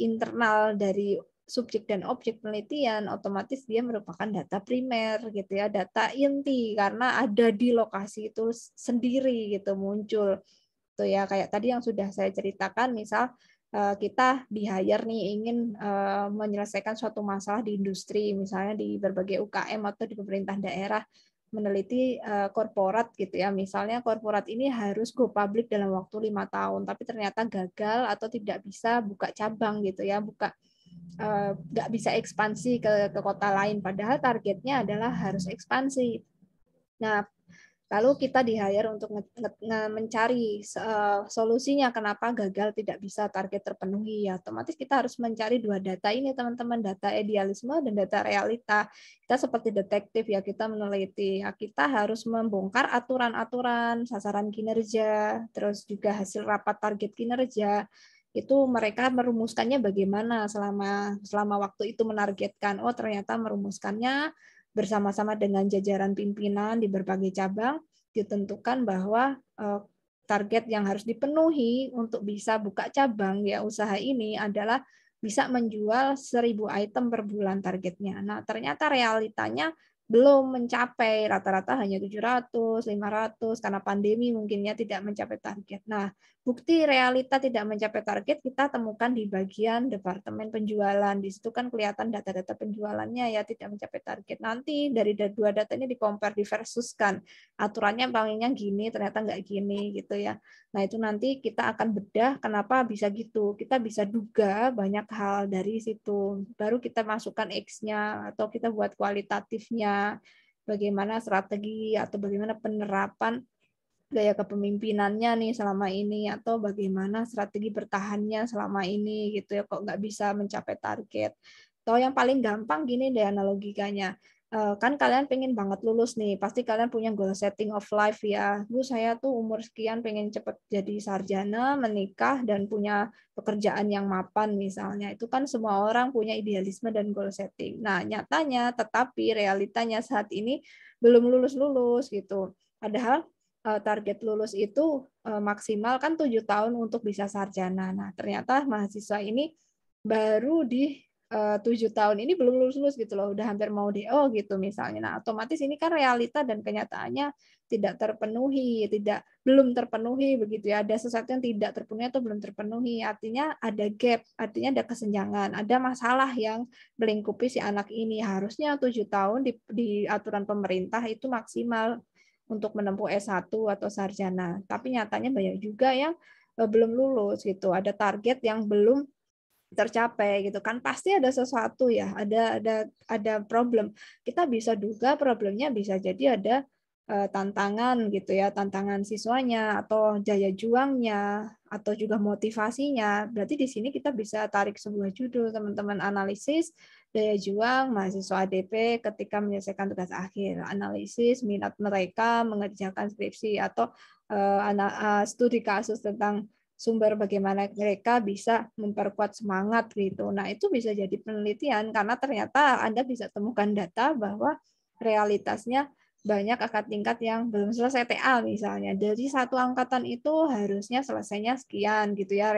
internal dari subjek dan objek penelitian, otomatis dia merupakan data primer gitu ya, data inti karena ada di lokasi itu sendiri gitu muncul. Tuh ya kayak tadi yang sudah saya ceritakan, misal kita di-hire nih ingin menyelesaikan suatu masalah di industri, misalnya di berbagai UKM atau di pemerintah daerah meneliti korporat gitu ya, misalnya korporat ini harus go public dalam waktu 5 tahun, tapi ternyata gagal atau tidak bisa buka cabang gitu ya, nggak bisa ekspansi ke kota lain, padahal targetnya adalah harus ekspansi. Nah, lalu kita di-hire untuk mencari solusinya kenapa gagal tidak bisa target terpenuhi. Ya, otomatis kita harus mencari dua data ini, teman-teman, data idealisme dan data realita. Kita seperti detektif ya, kita meneliti. Ya, kita harus membongkar aturan-aturan, sasaran kinerja, terus juga hasil rapat target kinerja. Itu mereka merumuskannya bagaimana selama waktu itu menargetkan. Oh, ternyata merumuskannya bersama-sama dengan jajaran pimpinan di berbagai cabang ditentukan bahwa target yang harus dipenuhi untuk bisa buka cabang ya usaha ini adalah bisa menjual 1.000 item per bulan targetnya. Nah, ternyata realitanya belum mencapai, rata-rata hanya 700, 500 karena pandemi mungkinnya tidak mencapai target. Nah, bukti realita tidak mencapai target kita temukan di bagian departemen penjualan. Di situ kan kelihatan data-data penjualannya ya tidak mencapai target. Nanti dari dua data ini di-compare, diversuskan. Aturannya palingnya gini, ternyata nggak gini gitu ya. Nah, itu nanti kita akan bedah kenapa bisa gitu. Kita bisa duga banyak hal dari situ. Baru kita masukkan X-nya atau kita buat kualitatifnya. Bagaimana strategi atau bagaimana penerapan gaya kepemimpinannya nih selama ini, atau bagaimana strategi bertahannya selama ini gitu ya, kok nggak bisa mencapai target. Atau yang paling gampang gini deh analogikanya, kan kalian pengen banget lulus nih, pasti kalian punya goal setting of life ya. Bu, saya tuh umur sekian pengen cepet jadi sarjana, menikah, dan punya pekerjaan yang mapan misalnya. Itu kan semua orang punya idealisme dan goal setting. Nah, nyatanya, tetapi realitanya saat ini belum lulus-lulus gitu. Padahal target lulus itu maksimal kan 7 tahun untuk bisa sarjana. Nah, ternyata mahasiswa ini baru di 7 tahun ini belum lulus-lulus gitu loh, udah hampir mau DO gitu misalnya. Nah, otomatis ini kan realita dan kenyataannya tidak terpenuhi, belum terpenuhi begitu ya. Ada sesuatu yang tidak terpenuhi atau belum terpenuhi. Artinya ada gap, artinya ada kesenjangan, ada masalah yang melingkupi si anak ini. Harusnya 7 tahun di aturan pemerintah itu maksimal untuk menempuh S1 atau sarjana. Tapi nyatanya banyak juga yang belum lulus gitu. Ada target yang belum tercapai gitu kan, pasti ada sesuatu ya, ada problem. Kita bisa duga problemnya bisa jadi ada tantangan gitu ya, tantangan siswanya atau daya juangnya atau juga motivasinya. Berarti di sini kita bisa tarik sebuah judul, teman-teman, analisis daya juang mahasiswa ADP ketika menyelesaikan tugas akhir, analisis minat mereka mengerjakan skripsi, atau studi kasus tentang sumber bagaimana mereka bisa memperkuat semangat gitu. Nah, itu bisa jadi penelitian karena ternyata Anda bisa temukan data bahwa realitasnya banyak kakak tingkat yang belum selesai TA misalnya. Dari satu angkatan itu harusnya selesainya sekian gitu ya,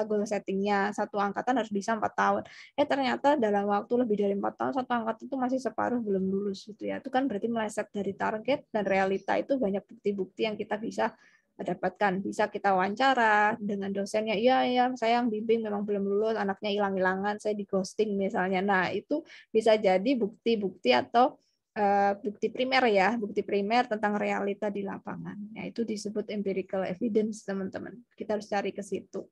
goal settingnya. Satu angkatan harus bisa 4 tahun. Ternyata dalam waktu lebih dari 4 tahun, satu angkatan itu masih separuh belum lulus gitu ya. Itu kan berarti meleset dari target, dan realita itu banyak bukti-bukti yang kita bisa dapatkan. Bisa kita wawancara dengan dosennya, iya saya yang bimbing memang belum lulus, anaknya hilang-hilangan, saya di ghosting misalnya. Nah, itu bisa jadi bukti-bukti atau bukti primer ya, bukti primer tentang realita di lapangan. Ya, itu disebut empirical evidence, teman-teman. Kita harus cari ke situ.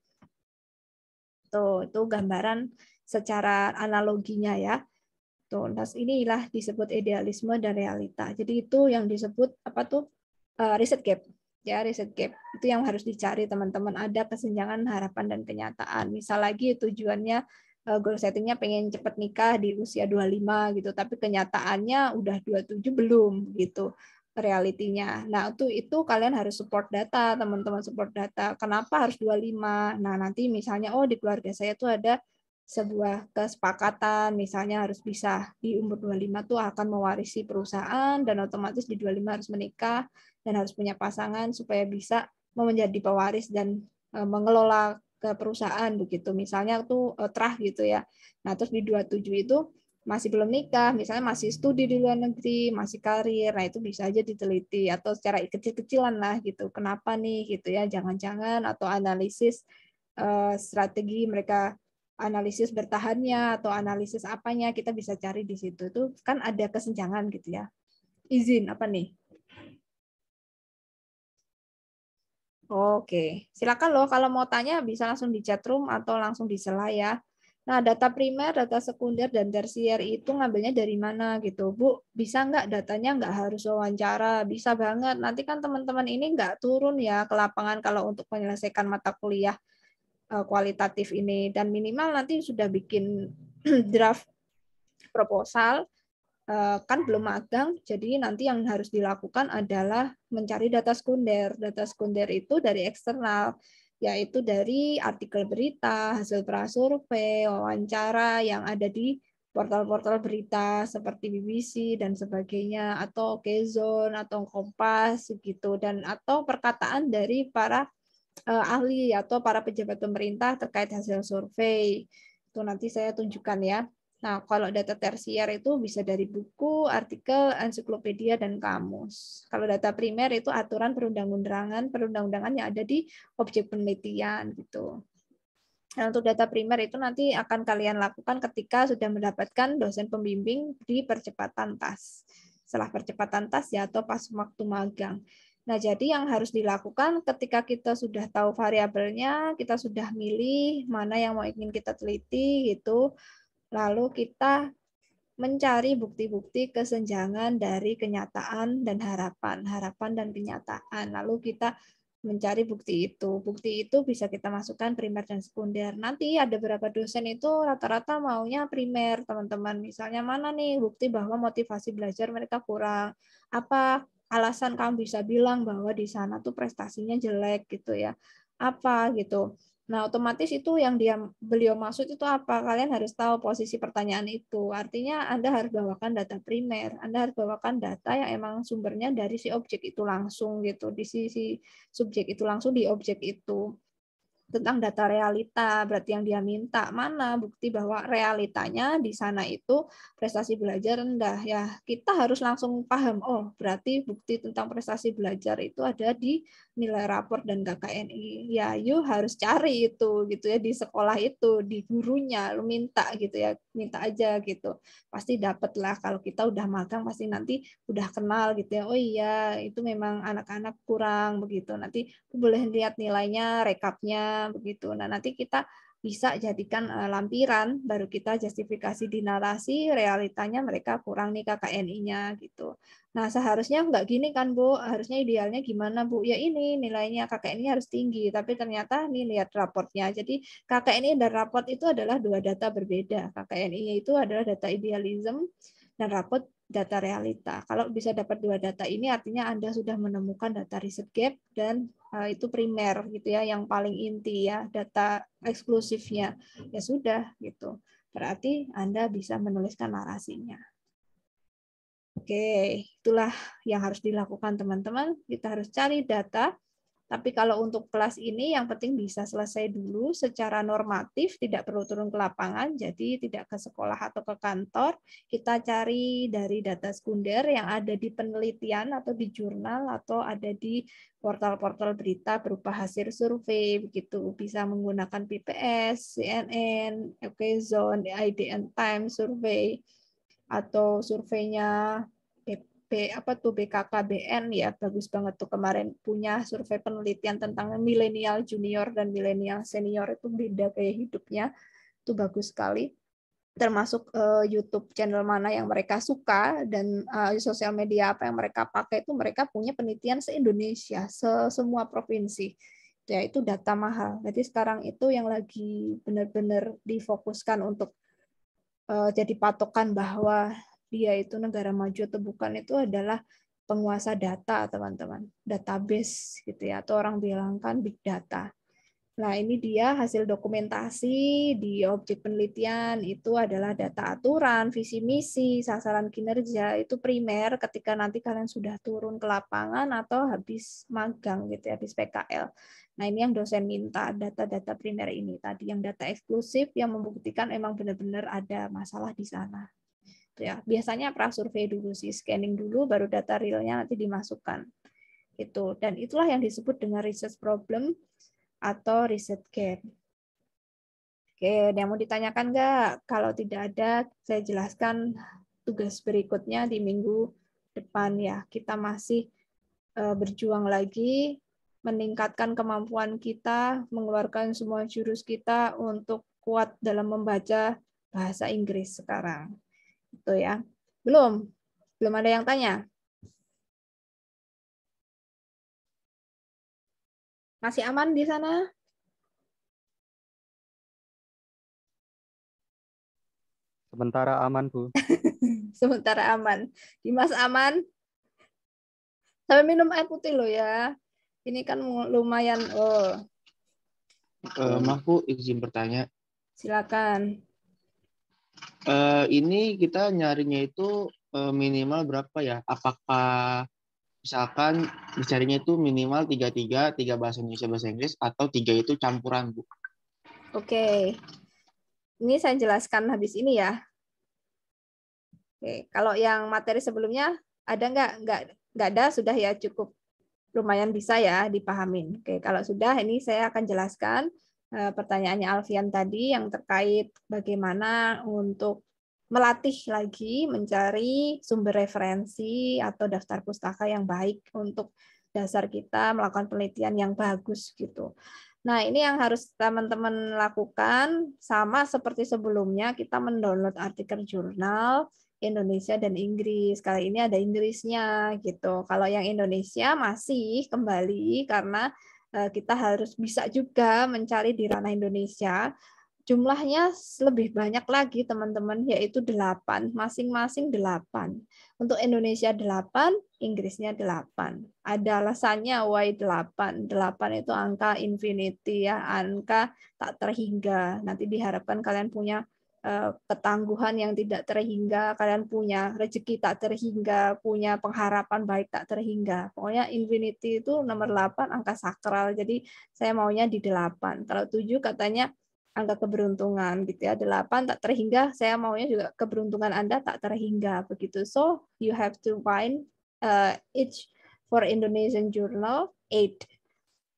Tuh, itu gambaran secara analoginya ya. Tuh, nah inilah disebut idealisme dan realita. Jadi itu yang disebut apa tuh? Riset gap. Ya, riset gap. Itu yang harus dicari, teman-teman. Ada kesenjangan harapan dan kenyataan. Misal lagi tujuannya goal settingnya pengen cepat nikah di usia 25 gitu, tapi kenyataannya udah 27 belum gitu. realitinya. Nah, itu kalian harus support data, teman-teman support data. Kenapa harus 25? Nah, nanti misalnya di keluarga saya tuh ada sebuah kesepakatan, misalnya harus bisa di umur 25 tuh akan mewarisi perusahaan dan otomatis di 25 harus menikah dan harus punya pasangan supaya bisa menjadi pewaris dan mengelola ke perusahaan begitu. Misalnya tuh terah gitu ya. Nah, terus di 27 itu masih belum nikah, misalnya masih studi di luar negeri, masih karir, nah itu bisa aja diteliti atau secara kecil-kecilan lah gitu. Kenapa nih gitu ya? Jangan-jangan atau analisis strategi mereka analisis bertahannya atau analisis apanya kita bisa cari di situ. Itu kan ada kesenjangan gitu ya. Izin apa nih? Oke, silakan loh kalau mau tanya bisa langsung di chat room atau langsung di sela ya. Nah, data primer, data sekunder, dan tersier itu ngambilnya dari mana gitu, Bu? Bisa nggak datanya nggak harus wawancara? Bisa banget. Nanti kan teman-teman ini nggak turun ya ke lapangan kalau untuk menyelesaikan mata kuliah kualitatif ini. Dan minimal nanti sudah bikin draft proposal, kan belum magang, jadi nanti yang harus dilakukan adalah mencari data sekunder. Data sekunder itu dari eksternal, yaitu dari artikel berita, hasil prasurvei, wawancara yang ada di portal-portal berita seperti BBC dan sebagainya, atau Kezon, atau Kompas, gitu, dan atau perkataan dari para ahli atau para pejabat pemerintah terkait hasil survei. Itu nanti saya tunjukkan ya. Nah, kalau data tersier itu bisa dari buku, artikel, ensiklopedia, dan kamus. Kalau data primer itu aturan perundang-undangan yang ada di objek penelitian gitu. Nah, untuk data primer itu nanti akan kalian lakukan ketika sudah mendapatkan dosen pembimbing di percepatan tas. Setelah percepatan tas ya atau pas waktu magang. Nah, jadi yang harus dilakukan ketika kita sudah tahu variabelnya, kita sudah milih mana yang mau ingin kita teliti gitu, lalu kita mencari bukti-bukti kesenjangan dari kenyataan dan harapan, harapan dan kenyataan. Lalu kita mencari bukti itu. Bukti itu bisa kita masukkan primer dan sekunder. Nanti ada beberapa dosen itu rata-rata maunya primer, teman-teman. Misalnya mana nih bukti bahwa motivasi belajar mereka kurang. Apa alasan kamu bisa bilang bahwa di sana tuh prestasinya jelek gitu ya. Apa gitu. Nah, otomatis itu yang beliau maksud itu apa? Kalian harus tahu posisi pertanyaan itu. Artinya Anda harus bawakan data primer, Anda harus bawakan data yang emang sumbernya dari si objek itu langsung gitu, di sisi subjek itu langsung di objek itu. Tentang data realita, berarti yang dia minta mana bukti bahwa realitanya di sana itu prestasi belajar rendah ya. Kita harus langsung paham, berarti bukti tentang prestasi belajar itu ada di nilai rapor dan KKNI. Ya, you harus cari itu gitu ya di sekolah itu, di gurunya, lu minta gitu ya, minta aja gitu. Pasti dapet lah kalau kita udah magang pasti nanti udah kenal gitu ya. Oh iya, itu memang anak-anak kurang begitu. Nanti boleh lihat nilainya, rekapnya begitu. Nah, nanti kita bisa jadikan lampiran, baru kita justifikasi di narasi, realitanya mereka kurang nih KKNI-nya gitu. Nah, seharusnya nggak gini kan, Bu? Harusnya idealnya gimana, Bu? Ya ini nilainya KKNI harus tinggi, tapi ternyata nih lihat raportnya. Jadi KKNI dan raport itu adalah dua data berbeda. KKNI itu adalah data idealism dan raport data realita. Kalau bisa dapat dua data ini artinya Anda sudah menemukan data riset gap dan itu primer gitu ya, yang paling inti ya, data eksklusifnya. Ya sudah gitu. Berarti Anda bisa menuliskan narasinya. Oke, itulah yang harus dilakukan teman-teman. Kita harus cari data. Tapi kalau untuk kelas ini yang penting bisa selesai dulu secara normatif, tidak perlu turun ke lapangan, jadi tidak ke sekolah atau ke kantor. Kita cari dari data sekunder yang ada di penelitian atau di jurnal atau ada di portal-portal berita berupa hasil survei, begitu. Bisa menggunakan PPS, CNN, Kezon, IDN Times survei, atau surveinya apa tuh BKKBN ya, bagus banget tuh kemarin punya survei penelitian tentang milenial junior dan milenial senior, itu beda gaya hidupnya, itu bagus sekali. Termasuk YouTube channel mana yang mereka suka dan sosial media apa yang mereka pakai, itu mereka punya penelitian se-Indonesia, semua provinsi. Ya, itu data mahal. Jadi sekarang itu yang lagi benar-benar difokuskan untuk jadi patokan bahwa dia itu negara maju atau bukan itu adalah penguasa data, teman-teman. Database gitu ya, atau orang bilang kan big data. Nah, ini dia hasil dokumentasi di objek penelitian itu adalah data aturan, visi misi, sasaran kinerja, itu primer ketika nanti kalian sudah turun ke lapangan atau habis magang gitu ya, habis PKL. Nah, ini yang dosen minta, data-data primer ini tadi, yang data eksklusif yang membuktikan emang benar-benar ada masalah di sana. Ya, biasanya prasurvei dulu sih, scanning dulu baru data realnya nanti dimasukkan. Itu. Dan itulah yang disebut dengan research problem atau riset gap. Oke, ada yang mau ditanyakan nggak? Kalau tidak ada, saya jelaskan tugas berikutnya di minggu depan ya. Kita masih berjuang lagi, meningkatkan kemampuan kita, mengeluarkan semua jurus kita untuk kuat dalam membaca bahasa Inggris sekarang. Itu ya. Belum? Belum ada yang tanya? Masih aman di sana? Sementara aman, Bu. Sementara aman. Dimas aman? Sampai minum air putih loh ya. Ini kan lumayan. Oh, Maaf Bu, izin bertanya. silakan. Ini kita nyarinya itu minimal berapa ya? Apakah misalkan dicarinya itu minimal 3 bahasa Indonesia, bahasa Inggris, atau 3 itu campuran, Bu? Oke. Ini saya jelaskan habis ini ya. Oke, kalau yang materi sebelumnya ada nggak? Nggak ada, sudah ya cukup lumayan bisa ya dipahamin. Oke, kalau sudah ini saya akan jelaskan pertanyaannya Alfian tadi yang terkait bagaimana untuk melatih lagi mencari sumber referensi atau daftar pustaka yang baik untuk dasar kita melakukan penelitian yang bagus gitu. Nah, ini yang harus teman-teman lakukan sama seperti sebelumnya, kita mendownload artikel jurnal Indonesia dan Inggris. Kali ini ada Inggrisnya gitu. Kalau yang Indonesia masih kembali karena kita harus bisa juga mencari di ranah Indonesia. Jumlahnya lebih banyak lagi teman-teman, yaitu 8, masing-masing 8. Untuk Indonesia 8, Inggrisnya 8. Ada alasannya why 8. 8 itu angka infinity ya, angka tak terhingga. Nanti diharapkan kalian punya ketangguhan yang tidak terhingga, kalian punya rezeki tak terhingga, punya pengharapan baik tak terhingga. Pokoknya infinity itu nomor 8 angka sakral. Jadi saya maunya di 8. Kalau 7 katanya angka keberuntungan gitu ya. 8 tak terhingga, saya maunya juga keberuntungan Anda tak terhingga begitu. So you have to find each for Indonesian journal 8.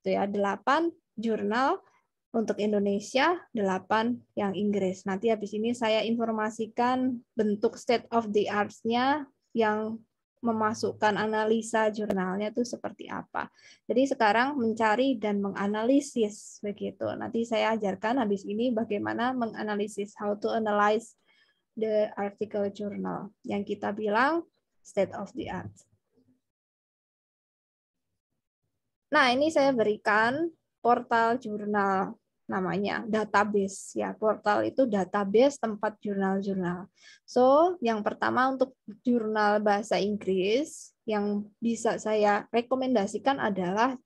Itu ya, 8 jurnal untuk Indonesia, 8 yang Inggris. Nanti habis ini saya informasikan bentuk state of the arts-nya yang memasukkan analisa jurnalnya itu seperti apa. Jadi sekarang mencari dan menganalisis begitu. Nanti saya ajarkan habis ini bagaimana menganalisis, how to analyze the article journal yang kita bilang state of the art. Nah, ini saya berikan portal jurnal namanya database ya. Portal itu database tempat jurnal-jurnal. So, yang pertama untuk jurnal bahasa Inggris yang bisa saya rekomendasikan adalah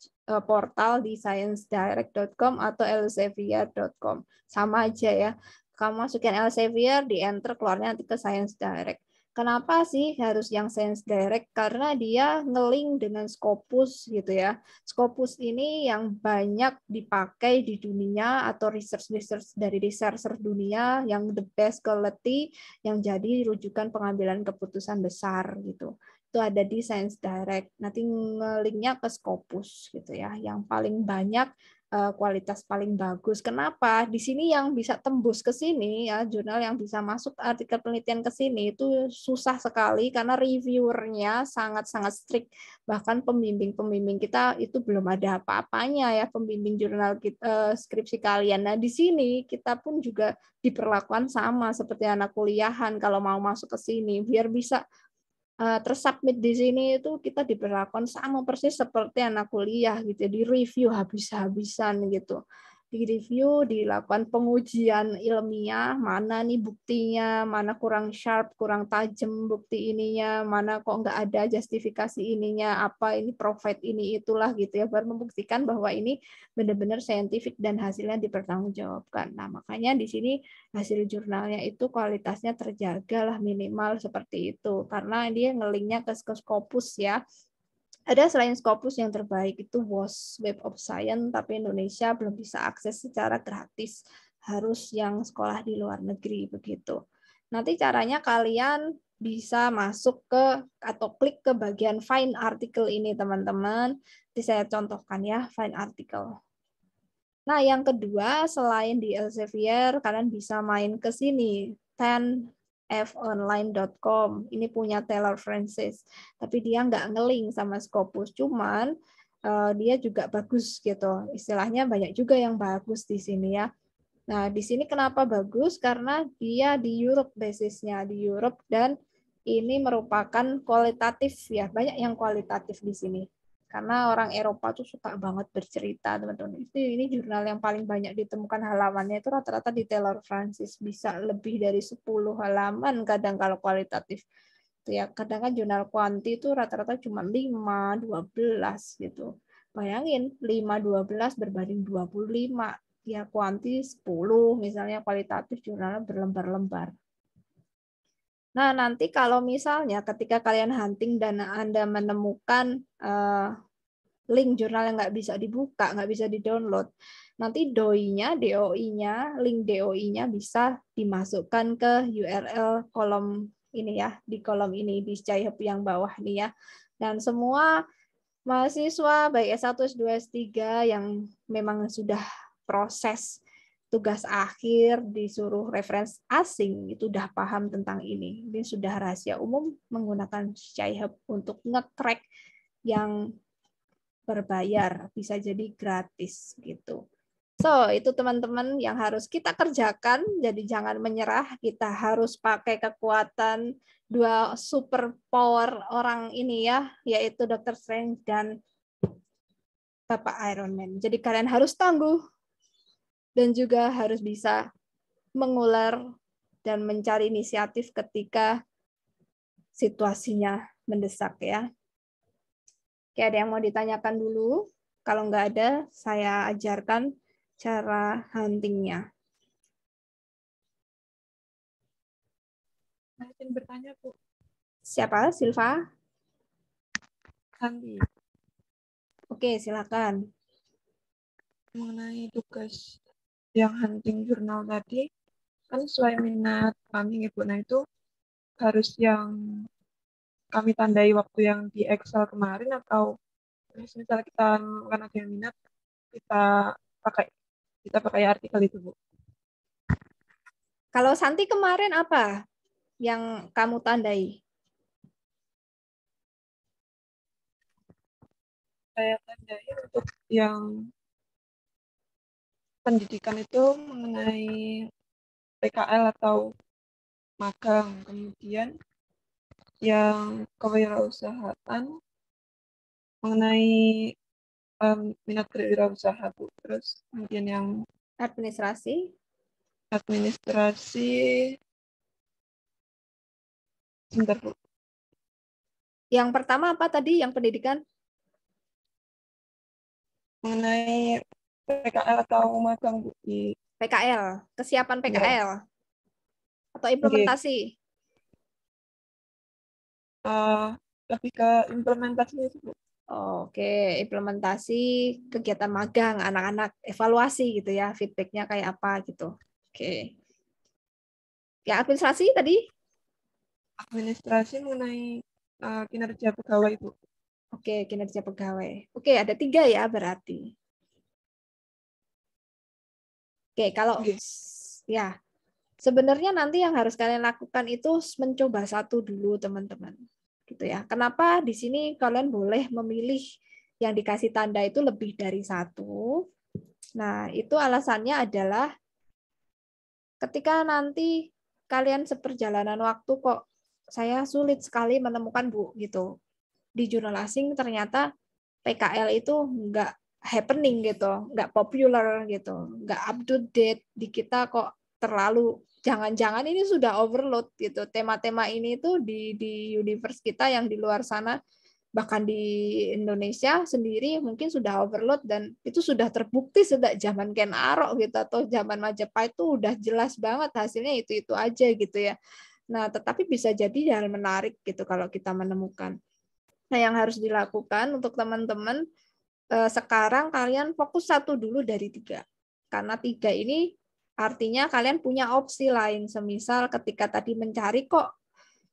portal di sciencedirect.com atau elsevier.com. Sama aja ya. Kamu masukin Elsevier, di enter keluarnya nanti ke Science Direct. Kenapa sih harus yang Science Direct? Karena dia nge-link dengan Scopus gitu ya. Scopus ini yang banyak dipakai di dunia atau research dari researcher dunia yang the best quality yang jadi rujukan pengambilan keputusan besar gitu. Itu ada di Science Direct. Nanti nge-linknya ke Scopus gitu ya. Yang paling banyak kualitas paling bagus. Kenapa? Di sini yang bisa tembus ke sini ya, jurnal yang bisa masuk artikel penelitian ke sini itu susah sekali karena reviewernya sangat-sangat strict. Bahkan pembimbing-pembimbing kita itu belum ada apa-apanya ya, pembimbing jurnal kita, skripsi kalian. Nah, di sini kita pun juga diperlakukan sama seperti anak kuliahan kalau mau masuk ke sini biar bisa tersubmit di sini itu kita diperlakukan sama persis seperti anak kuliah gitu, di review habis-habisan gitu. di-review, dilakukan pengujian ilmiah, mana nih buktinya, mana kurang sharp, kurang tajam bukti ininya, mana kok nggak ada justifikasi ininya, apa ini profit ini itulah gitu ya, baru membuktikan bahwa ini benar-benar saintifik dan hasilnya dipertanggungjawabkan. Nah, makanya di sini hasil jurnalnya itu kualitasnya terjaga lah minimal seperti itu, karena dia ngelinknya ke Scopus ya. Ada selain Scopus yang terbaik itu WOS, Web of Science, tapi Indonesia belum bisa akses secara gratis. Harus yang sekolah di luar negeri begitu. Nanti caranya kalian bisa masuk ke atau klik ke bagian find article ini teman-teman. Nanti saya contohkan ya find article. Nah, yang kedua selain di Elsevier kalian bisa main ke sini 10fonline.com. Ini punya Taylor Francis, tapi dia nggak ngeling sama Scopus, cuman dia juga bagus gitu. Istilahnya banyak juga yang bagus di sini ya. Nah, di sini kenapa bagus? Karena dia di Europe basisnya, di Europe, dan ini merupakan kualitatif ya. Banyak yang kualitatif di sini. Karena orang Eropa tuh suka banget bercerita, teman-teman. Ini jurnal yang paling banyak ditemukan halamannya itu rata-rata di Taylor Francis, bisa lebih dari 10 halaman kadang kalau kualitatif. Itu ya, kadang kan jurnal kuanti itu rata-rata cuma 5, 12 gitu. Bayangin 5, 12 berbanding 25. Ya kuanti 10 misalnya, kualitatif jurnalnya berlembar-lembar. Nah, nanti kalau misalnya ketika kalian hunting dan Anda menemukan link jurnal yang nggak bisa dibuka, nggak bisa di-download, nanti DOI-nya, link DOI-nya bisa dimasukkan ke URL kolom ini ya, di kolom ini, di Skyhub yang bawah nih ya. Dan semua mahasiswa baik S1, S2, S3 yang memang sudah proses tugas akhir disuruh referensi asing itu udah paham tentang ini. Ini sudah rahasia umum menggunakan Skyhub untuk nge-track yang berbayar, bisa jadi gratis gitu. So, itu teman-teman yang harus kita kerjakan, jadi jangan menyerah, kita harus pakai kekuatan dua super power orang ini ya, yaitu Dr. Strange dan Bapak Iron Man. Jadi kalian harus tangguh dan juga harus bisa mengular dan mencari inisiatif ketika situasinya mendesak ya. Oke, ada yang mau ditanyakan dulu? Kalau nggak ada, saya ajarkan cara huntingnya. Saya ingin bertanya, Bu. Siapa? Silva? Santi, Oke, silakan. mengenai tugas yang hunting jurnal tadi, kan sesuai minat kami, Ibu. Nah, itu harus yang kami tandai waktu yang di Excel kemarin, atau misalnya kita kan ada yang minat, kita pakai artikel itu, Bu. Kalau Santi kemarin apa yang kamu tandai? Saya tandai untuk yang pendidikan itu mengenai PKL atau magang, kemudian yang kewirausahaan mengenai minat berwirausaha, Bu. Terus kemudian yang Administrasi? administrasi, sebentar, Bu. Yang pertama apa tadi? Yang pendidikan? Mengenai PKL atau magang, Bu, di PKL, kesiapan ya, PKL atau implementasi? lebih ke implementasi itu, Bu. Oke, implementasi kegiatan magang anak-anak, evaluasi gitu ya, feedbacknya kayak apa gitu. Oke. Ya, administrasi tadi? Administrasi mengenai kinerja pegawai, Bu. Oke, kinerja pegawai. Oke, ada 3 ya berarti. Oke, kalau Oke. ya sebenarnya nanti yang harus kalian lakukan itu mencoba satu dulu, teman-teman. Gitu ya. Kenapa di sini kalian boleh memilih yang dikasih tanda itu lebih dari satu? Nah, itu alasannya adalah ketika nanti kalian seperjalanan waktu kok saya sulit sekali menemukan Bu gitu. Di jurnal asing ternyata PKL itu enggak happening gitu, nggak popular gitu, nggak up to date di kita kok terlalu jangan-jangan ini sudah overload gitu. Tema-tema ini tuh di universe kita yang di luar sana bahkan di Indonesia sendiri mungkin sudah overload dan itu sudah terbukti sejak zaman Ken Arok gitu atau zaman Majapahit itu udah jelas banget hasilnya itu aja gitu ya. Nah, tetapi bisa jadi hal menarik gitu kalau kita menemukan. Nah, yang harus dilakukan untuk teman-teman sekarang kalian fokus satu dulu dari 3. Karena 3 ini artinya kalian punya opsi lain. Semisal ketika tadi mencari kok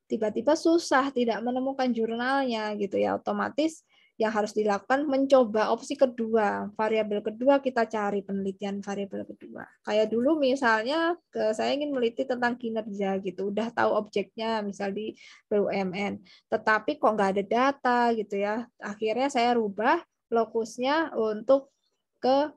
tiba-tiba susah tidak menemukan jurnalnya gitu ya, otomatis yang harus dilakukan mencoba opsi kedua, variabel kedua kita cari penelitian variabel kedua. Kayak dulu misalnya saya ingin meliti tentang kinerja gitu, udah tahu objeknya misal di BUMN, tetapi kok nggak ada data gitu ya. Akhirnya saya rubah lokusnya untuk ke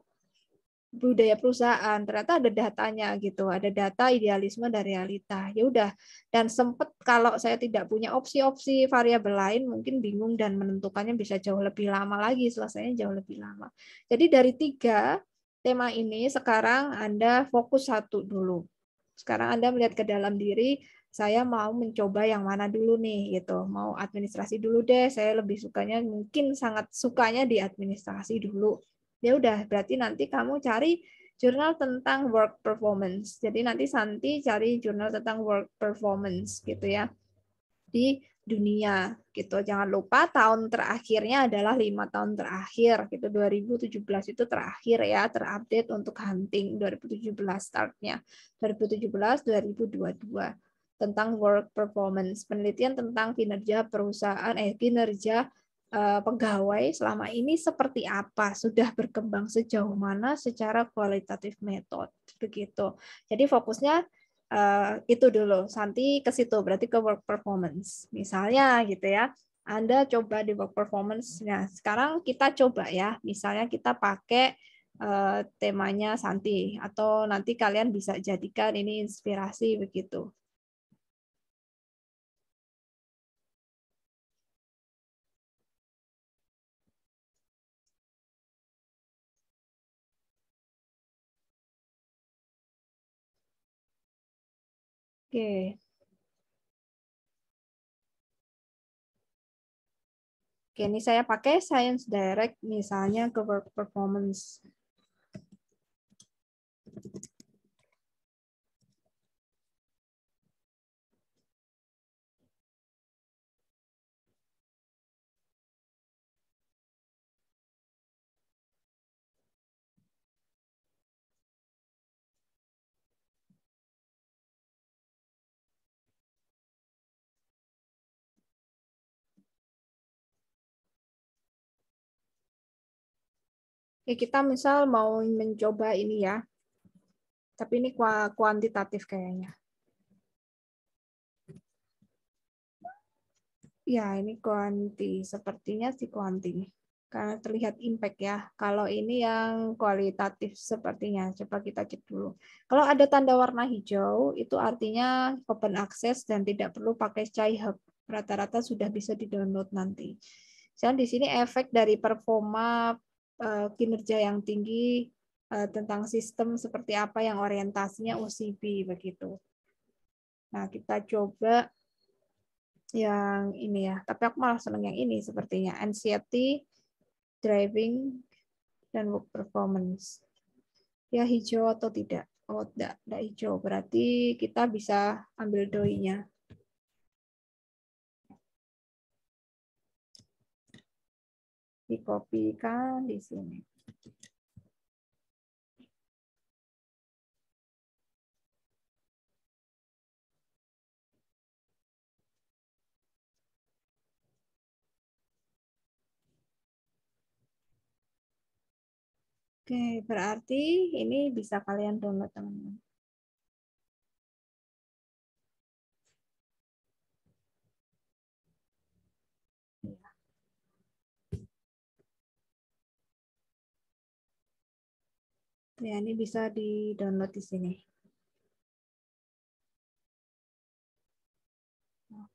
budaya perusahaan, ternyata ada datanya gitu, ada data idealisme dan realita. Ya udah, dan sempat kalau saya tidak punya opsi-opsi variabel lain mungkin bingung dan menentukannya bisa jauh lebih lama lagi, selesainya jauh lebih lama. Jadi dari 3 tema ini sekarang Anda fokus satu dulu. Sekarang Anda melihat ke dalam diri, saya mau mencoba yang mana dulu nih gitu. Mau administrasi dulu deh, saya lebih sukanya mungkin sangat sukanya di administrasi dulu. Ya udah, berarti nanti kamu cari jurnal tentang work performance. Jadi nanti Santi cari jurnal tentang work performance gitu ya di dunia gitu. Jangan lupa tahun terakhirnya adalah 5 tahun terakhir gitu. 2017 itu terakhir ya, terupdate untuk hunting 2017 startnya. 2017 2022 tentang work performance, penelitian tentang kinerja perusahaan kinerja pegawai selama ini seperti apa, sudah berkembang sejauh mana secara kualitatif metode begitu. Jadi fokusnya itu dulu. Santi ke situ berarti ke work performance. Misalnya gitu ya. Anda coba di work performance. Nah, sekarang kita coba ya. Misalnya kita pakai temanya Santi atau nanti kalian bisa jadikan ini inspirasi begitu. Oke. Oke, ini saya pakai Science Direct misalnya ke work performance. Oke, kita misal mau mencoba ini ya. Tapi ini kuantitatif kayaknya. Ya, ini kuanti. Sepertinya sih kuanti. Karena terlihat impact ya. Kalau ini yang kualitatif sepertinya. Coba kita cek dulu. Kalau ada tanda warna hijau, itu artinya open access dan tidak perlu pakai Sci-Hub. Rata-rata sudah bisa di-download nanti. Dan di sini efek dari performa kinerja yang tinggi tentang sistem seperti apa yang orientasinya OCB begitu. Nah, kita coba yang ini ya, tapi aku malah seneng yang ini sepertinya anxiety, driving, dan work performance. Ya hijau atau tidak? Oh tidak hijau, berarti kita bisa ambil doi-nya. Dikopikan di sini. Oke, berarti ini bisa kalian download teman-teman. Ya, ini bisa di-download di sini.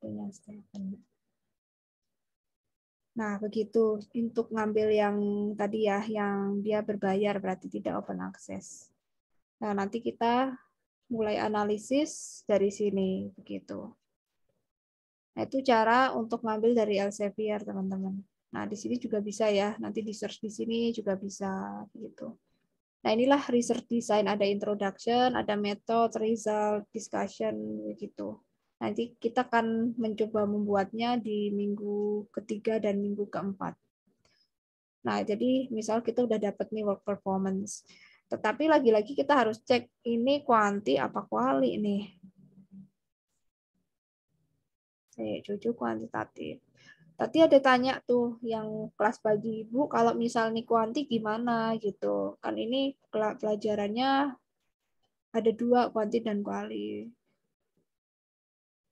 Punya Stephen. Nah, begitu untuk ngambil yang tadi ya, yang dia berbayar berarti tidak open access. Nah, nanti kita mulai analisis dari sini begitu. Nah, itu cara untuk ngambil dari Elsevier, teman-teman. Nah, di sini juga bisa ya, nanti di search di sini juga bisa begitu. Nah, inilah research design, ada introduction, ada method, result, discussion begitu. Nanti kita akan mencoba membuatnya di minggu ketiga dan minggu keempat. Nah, jadi misal kita udah dapat nih work performance. Tetapi lagi-lagi kita harus cek ini kuanti apa kuali nih. Saya cucu kuantitatif. Tadi ada tanya tuh yang kelas pagi Ibu, kalau misal nih kuanti gimana gitu. Kan ini pelajarannya ada 2, kuanti dan kuali.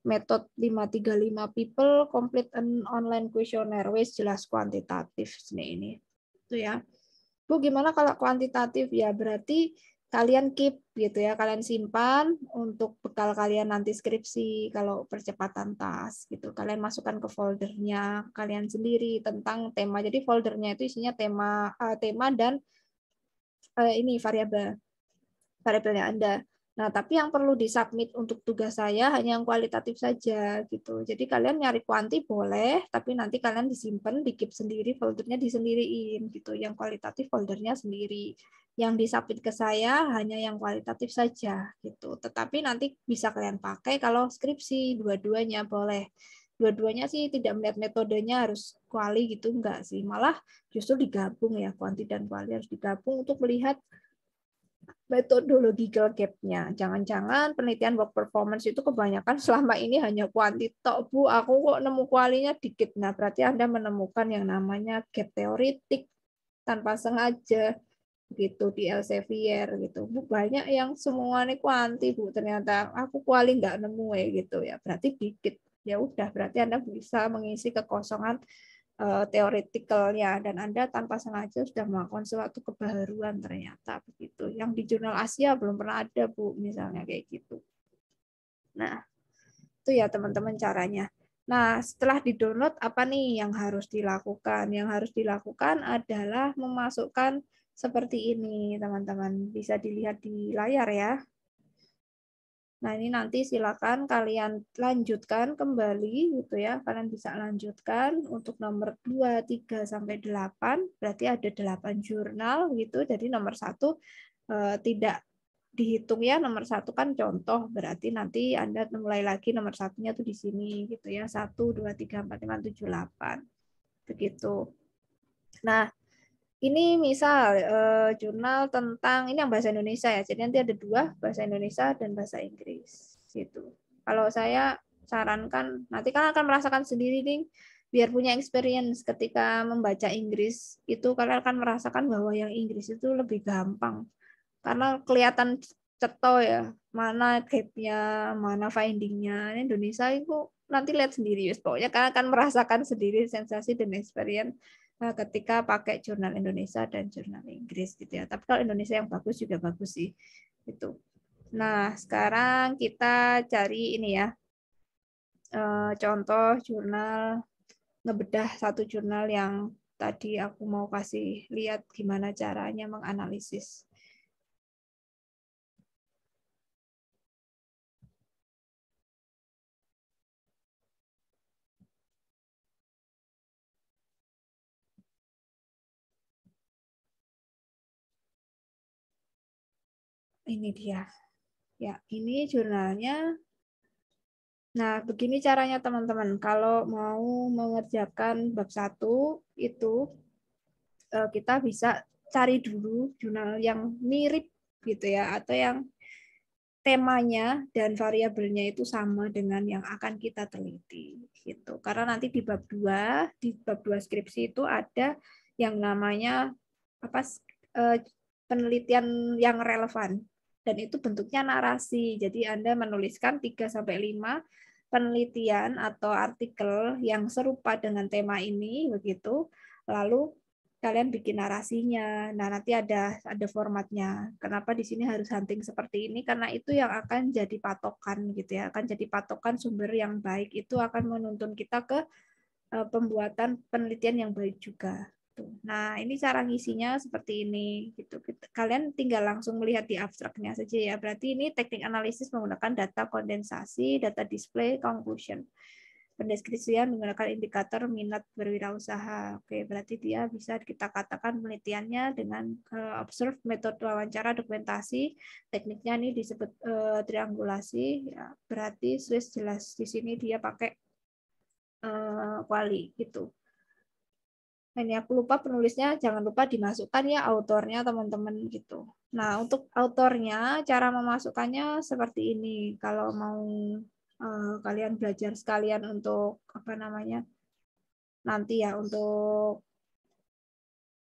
Metode 535 people complete an online questionnaire, wes jelas kuantitatif ini. Itu ya. Bu, gimana kalau kuantitatif? Ya berarti kalian keep gitu ya, kalian simpan untuk bekal kalian nanti skripsi kalau percepatan tas gitu. Kalian masukkan ke foldernya kalian sendiri tentang tema. Jadi foldernya itu isinya tema dan ini variabelnya Anda. Nah, tapi yang perlu disubmit untuk tugas saya hanya yang kualitatif saja gitu. Jadi kalian nyari kuanti boleh, tapi nanti kalian disimpan, di keep sendiri, foldernya disendiriin gitu. Yang kualitatif foldernya sendiri. Yang disubmit ke saya hanya yang kualitatif saja gitu. Tetapi nanti bisa kalian pakai kalau skripsi, dua-duanya boleh. Dua-duanya sih tidak melihat metodenya harus kuali gitu, enggak sih. Malah justru digabung ya, kuanti dan kuali harus digabung untuk melihat metodological gap-nya. Jangan-jangan penelitian work performance itu kebanyakan selama ini hanya kuanti tok, Bu. Aku kok nemu kualinya dikit. Nah, berarti Anda menemukan yang namanya gap teoretik tanpa sengaja gitu di Elsevier gitu. Bu, banyak yang semua nih kuanti, Bu. Ternyata aku kuali nggak nemu ya gitu ya. Berarti dikit. Ya udah, berarti Anda bisa mengisi kekosongan teoretikalnya dan Anda tanpa sengaja sudah melakukan suatu kebaruan ternyata begitu. Yang di jurnal Asia belum pernah ada, Bu, misalnya kayak gitu. Nah, itu ya teman-teman caranya. Nah, setelah di-download apa nih yang harus dilakukan? Yang harus dilakukan adalah memasukkan seperti ini, teman-teman. Bisa dilihat di layar ya. Nah, ini nanti silakan kalian lanjutkan kembali gitu ya. Kalian bisa lanjutkan untuk nomor 2, 3 sampai 8. Berarti ada 8 jurnal gitu. Jadi nomor 1 tidak dihitung ya, nomor 1 kan contoh, berarti nanti Anda mulai lagi nomor 1-nya tuh di sini gitu ya. 1 2 3 4 5 7 8. Begitu. Nah, ini misal jurnal tentang ini yang bahasa Indonesia ya. Jadi nanti ada 2, bahasa Indonesia dan bahasa Inggris gitu. Kalau saya sarankan nanti kan akan merasakan sendiri nih, biar punya experience ketika membaca Inggris itu kalian akan merasakan bahwa yang Inggris itu lebih gampang. Karena kelihatan ceto ya, mana gap-nya, mana finding-nya. Indonesia itu nanti lihat sendiri, pokoknya kalian akan merasakan sendiri sensasi dan experience ketika pakai jurnal Indonesia dan jurnal Inggris gitu ya. Tapi kalau Indonesia yang bagus juga bagus sih. Itu. Nah, sekarang kita cari ini ya. Contoh jurnal, ngebedah satu jurnal yang tadi aku mau kasih lihat gimana caranya menganalisis. Ini dia. Ya, ini jurnalnya. Nah, begini caranya teman-teman. Kalau mau mengerjakan bab 1 itu kita bisa cari dulu jurnal yang mirip gitu ya, atau yang temanya dan variabelnya itu sama dengan yang akan kita teliti gitu. Karena nanti di bab 2 skripsi itu ada yang namanya penelitian yang relevan dan itu bentuknya narasi. Jadi Anda menuliskan 3 sampai 5 penelitian atau artikel yang serupa dengan tema ini begitu. Lalu kalian bikin narasinya. Nah, nanti ada formatnya. Kenapa di sini harus hunting seperti ini? Karena itu yang akan jadi patokan gitu ya. Akan jadi patokan sumber yang baik itu akan menuntun kita ke pembuatan penelitian yang baik juga. Nah, ini cara ngisinya seperti ini gitu. Kalian tinggal langsung melihat di abstraknya saja ya. Berarti ini teknik analisis menggunakan data kondensasi, data display, conclusion. Pendeskripsian menggunakan indikator minat berwirausaha. Oke, berarti dia bisa kita katakan penelitiannya dengan observe, metode wawancara, dokumentasi. Tekniknya ini disebut triangulasi. Ya, berarti Swiss jelas di sini dia pakai kuali gitu. Nah, ini aku lupa penulisnya, jangan lupa dimasukkan ya autornya teman-teman gitu. Nah, untuk autornya cara memasukkannya seperti ini. Kalau mau kalian belajar sekalian untuk apa namanya nanti ya, untuk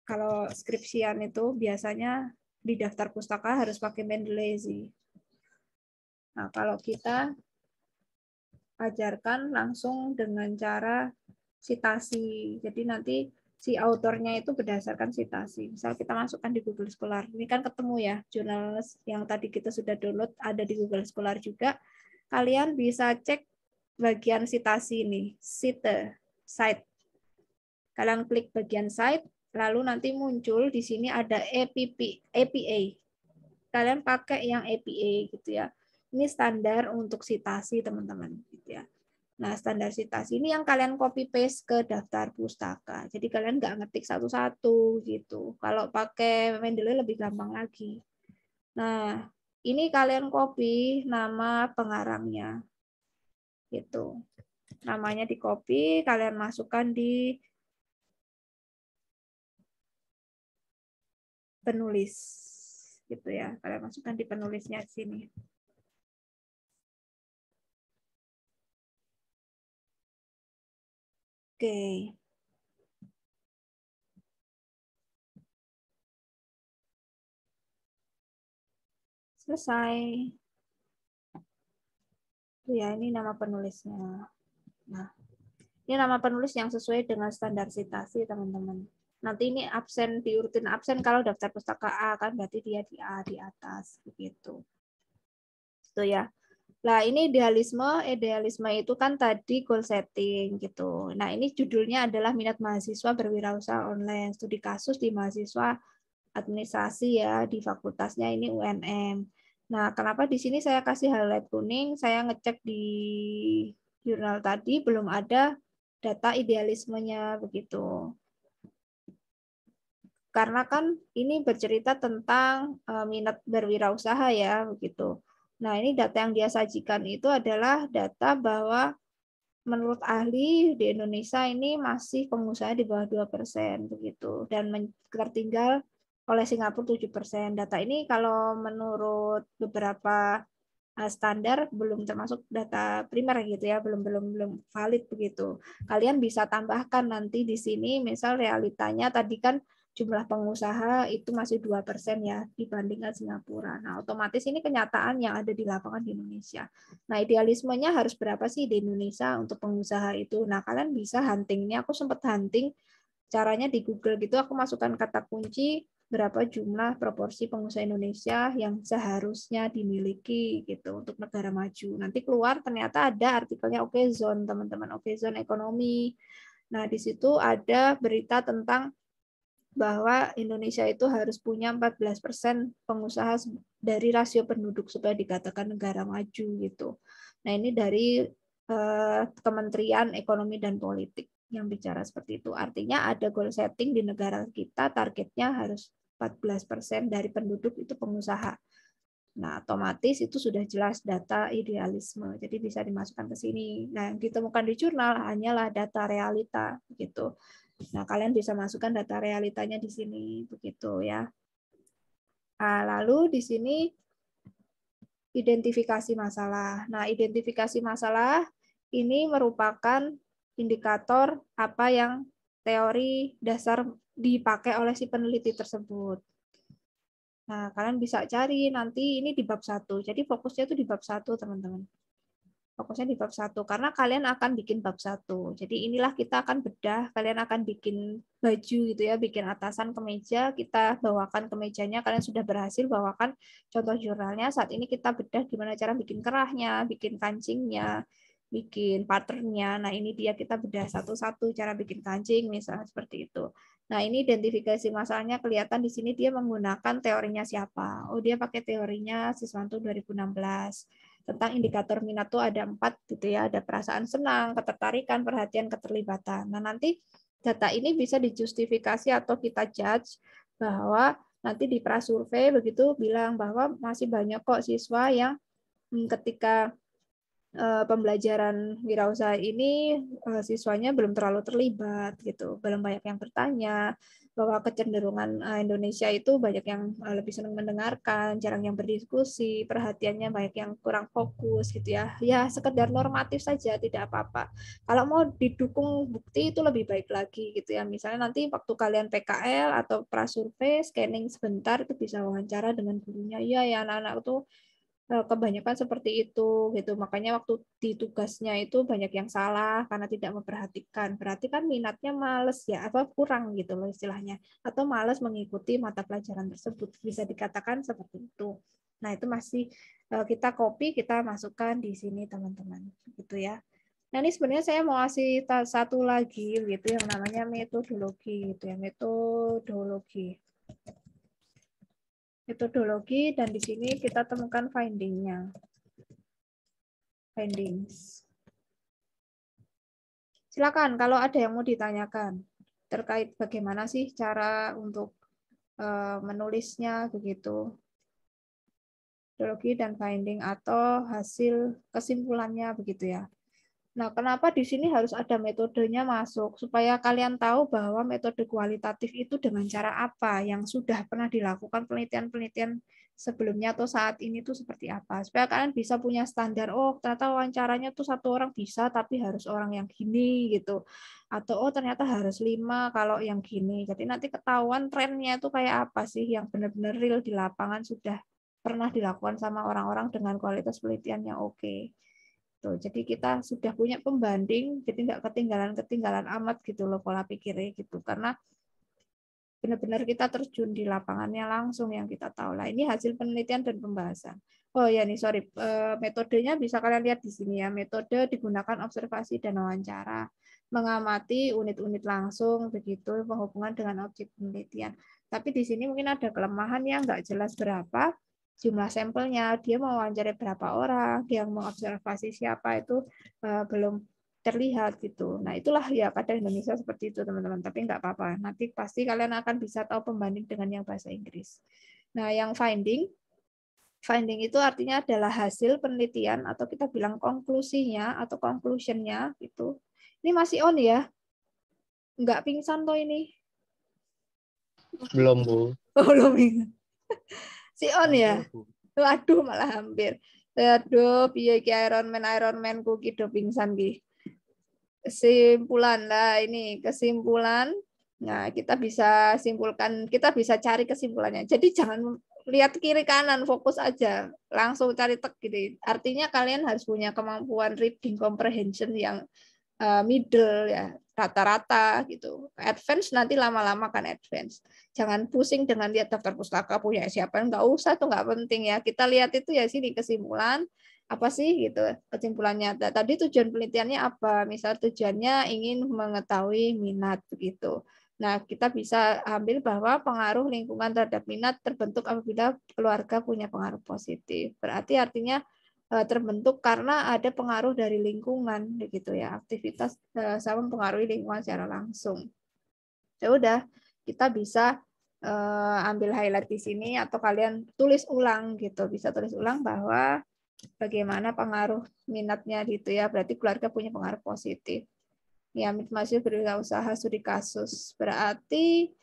kalau skripsian itu biasanya di daftar pustaka harus pakai Mendeley. Nah, kalau kita ajarkan langsung dengan cara sitasi. Jadi nanti si autornya itu berdasarkan sitasi. Misal kita masukkan di Google Scholar. Ini kan ketemu ya, jurnal yang tadi kita sudah download ada di Google Scholar juga. Kalian bisa cek bagian sitasi ini, cite. Kalian klik bagian cite, lalu nanti muncul di sini ada APA. Kalian pakai yang APA gitu ya. Ini standar untuk sitasi teman-teman gitu ya. Nah, standar sitasi ini yang kalian copy paste ke daftar pustaka. Jadi kalian nggak ngetik satu-satu gitu. Kalau pakai Mendeley lebih gampang lagi. Nah, ini kalian copy nama pengarangnya. Gitu. Namanya di copy, kalian masukkan di penulis. Gitu ya. Kalian masukkan di penulisnya di sini. Oke. Selesai. Ya, ini nama penulisnya. Nah, ini nama penulis yang sesuai dengan standar sitasi, teman-teman. Nanti ini absen, diurutin absen kalau daftar pustaka A, kan berarti dia di A di atas, begitu. Itu ya. Nah, ini idealisme itu kan tadi goal setting gitu. Nah, ini judulnya adalah minat mahasiswa berwirausaha online, studi kasus di mahasiswa administrasi ya, di fakultasnya ini UNM. Nah, kenapa di sini saya kasih highlight kuning? Saya ngecek di jurnal tadi belum ada data idealismenya begitu. Karena kan ini bercerita tentang minat berwirausaha ya begitu. Nah, ini data yang dia sajikan itu adalah data bahwa menurut ahli di Indonesia ini masih pengusaha di bawah 2% begitu dan tertinggal oleh Singapura 7%. Data ini kalau menurut beberapa standar belum termasuk data primer gitu ya, belum valid begitu. Kalian bisa tambahkan nanti di sini misal realitanya tadi kan jumlah pengusaha itu masih 2% ya dibandingkan Singapura. Nah, otomatis ini kenyataan yang ada di lapangan di Indonesia. Nah, idealismenya harus berapa sih di Indonesia untuk pengusaha itu? Nah, kalian bisa hunting. Ini aku sempat hunting caranya di Google gitu, aku masukkan kata kunci berapa jumlah proporsi pengusaha Indonesia yang seharusnya dimiliki gitu untuk negara maju. Nanti keluar ternyata ada artikelnya Okezone, teman-teman, Okezone ekonomi. Nah, di situ ada berita tentang bahwa Indonesia itu harus punya 14% pengusaha dari rasio penduduk supaya dikatakan negara maju gitu. Nah, ini dari Kementerian Ekonomi dan Politik yang bicara seperti itu. Artinya ada goal setting di negara kita, targetnya harus 14% dari penduduk itu pengusaha. Nah, otomatis itu sudah jelas data idealisme. Jadi bisa dimasukkan ke sini. Nah, yang ditemukan di jurnal hanyalah data realita gitu. Nah, kalian bisa masukkan data realitanya di sini begitu ya. Nah, lalu di sini identifikasi masalah. Nah, identifikasi masalah ini merupakan indikator apa yang teori dasar dipakai oleh si peneliti tersebut. Nah, kalian bisa cari nanti ini di bab 1. Jadi fokusnya itu di bab 1, teman-teman. Fokusnya di bab 1 karena kalian akan bikin bab 1. Jadi inilah kita akan bedah, kalian akan bikin baju gitu ya, bikin atasan kemeja, kita bawakan kemejanya, kalian sudah berhasil bawakan contoh jurnalnya. Saat ini kita bedah gimana cara bikin kerahnya, bikin kancingnya, bikin patternnya. Nah, ini dia kita bedah satu-satu cara bikin kancing misalnya seperti itu. Nah, ini identifikasi masalahnya kelihatan di sini dia menggunakan teorinya siapa. Oh, dia pakai teorinya Siswanto 2016. Tentang indikator minat tuh ada 4 gitu ya, ada perasaan senang, ketertarikan, perhatian, keterlibatan. Nah, nanti data ini bisa dijustifikasi atau kita judge bahwa nanti di prasurvei begitu bilang bahwa masih banyak kok siswa yang ketika pembelajaran wirausaha ini siswanya belum terlalu terlibat gitu, belum banyak yang bertanya, bahwa kecenderungan Indonesia itu banyak yang lebih senang mendengarkan, jarang yang berdiskusi, perhatiannya banyak yang kurang fokus gitu ya. Ya sekedar normatif saja, tidak apa-apa. Kalau mau didukung bukti itu lebih baik lagi gitu ya. Misalnya nanti waktu kalian PKL atau prasurvei, scanning sebentar itu bisa wawancara dengan gurunya. Iya ya anak-anak tuh kebanyakan seperti itu gitu. Makanya waktu di tugasnya itu banyak yang salah karena tidak memperhatikan. Berarti kan minatnya males ya, apa kurang gitu loh istilahnya. Atau males mengikuti mata pelajaran tersebut. Bisa dikatakan seperti itu. Nah, itu masih kita copy, kita masukkan di sini teman-teman. Gitu ya. Nah, ini sebenarnya saya mau kasih satu lagi gitu yang namanya metodologi gitu ya, metodologi dan di sini kita temukan findings. Silakan kalau ada yang mau ditanyakan terkait bagaimana sih cara untuk menulisnya begitu. Metodologi dan finding atau hasil kesimpulannya begitu ya. Nah, kenapa di sini harus ada metodenya masuk? Supaya kalian tahu bahwa metode kualitatif itu dengan cara apa yang sudah pernah dilakukan penelitian-penelitian sebelumnya atau saat ini tuh seperti apa. Supaya kalian bisa punya standar, oh ternyata wawancaranya tuh 1 orang bisa, tapi harus orang yang gini gitu. Atau oh ternyata harus 5 kalau yang gini. Jadi nanti ketahuan trennya itu kayak apa sih yang benar-benar real di lapangan sudah pernah dilakukan sama orang-orang dengan kualitas penelitian yang oke. Tuh, jadi kita sudah punya pembanding, jadi nggak ketinggalan amat gitu loh pola pikirnya gitu. Karena benar-benar kita terjun di lapangannya langsung yang kita tahu lah. Ini hasil penelitian dan pembahasan. Oh ya nih, sorry. Metodenya bisa kalian lihat di sini ya. Metode digunakan observasi dan wawancara. Mengamati unit-unit langsung, begitu penghubungan dengan objek penelitian. Tapi di sini mungkin ada kelemahan yang nggak jelas berapa jumlah sampelnya, dia mau wawancara berapa orang, dia mau observasi siapa itu belum terlihat gitu. Nah itulah ya kadang Indonesia seperti itu teman-teman. Tapi nggak apa-apa. Nanti pasti kalian akan bisa tahu pembanding dengan yang bahasa Inggris. Nah yang finding itu artinya adalah hasil penelitian atau kita bilang konklusinya atau conclusionnya gitu. Ini masih on ya? Nggak pingsan toh ini? Belum, Bu. Oh, belum pingsan. Si on ya? Waduh malah hampir. Aduh, piye ki Iron Man ku ki do pingsan ki. Kesimpulan lah ini, kesimpulan. Nah, kita bisa simpulkan, kita bisa cari kesimpulannya. Jadi jangan lihat kiri kanan, fokus aja. Langsung cari tek gitu. Artinya kalian harus punya kemampuan reading comprehension yang middle ya, rata-rata gitu. Advance nanti lama-lama kan advance. Jangan pusing dengan lihat daftar pustaka punya siapa, nggak usah, tuh nggak penting ya. Kita lihat itu ya sini kesimpulan apa sih gitu kesimpulannya. Tadi tujuan penelitiannya apa? Misal tujuannya ingin mengetahui minat begitu. Nah, kita bisa ambil bahwa pengaruh lingkungan terhadap minat terbentuk apabila keluarga punya pengaruh positif. Berarti artinya terbentuk karena ada pengaruh dari lingkungan gitu ya, aktivitas sama mempengaruhi lingkungan secara langsung. Ya udah, kita bisa ambil highlight di sini atau kalian tulis ulang gitu, bisa tulis ulang bahwa bagaimana pengaruh minatnya gitu ya, berarti keluarga punya pengaruh positif. Ya, masih berwirausaha studi kasus, berarti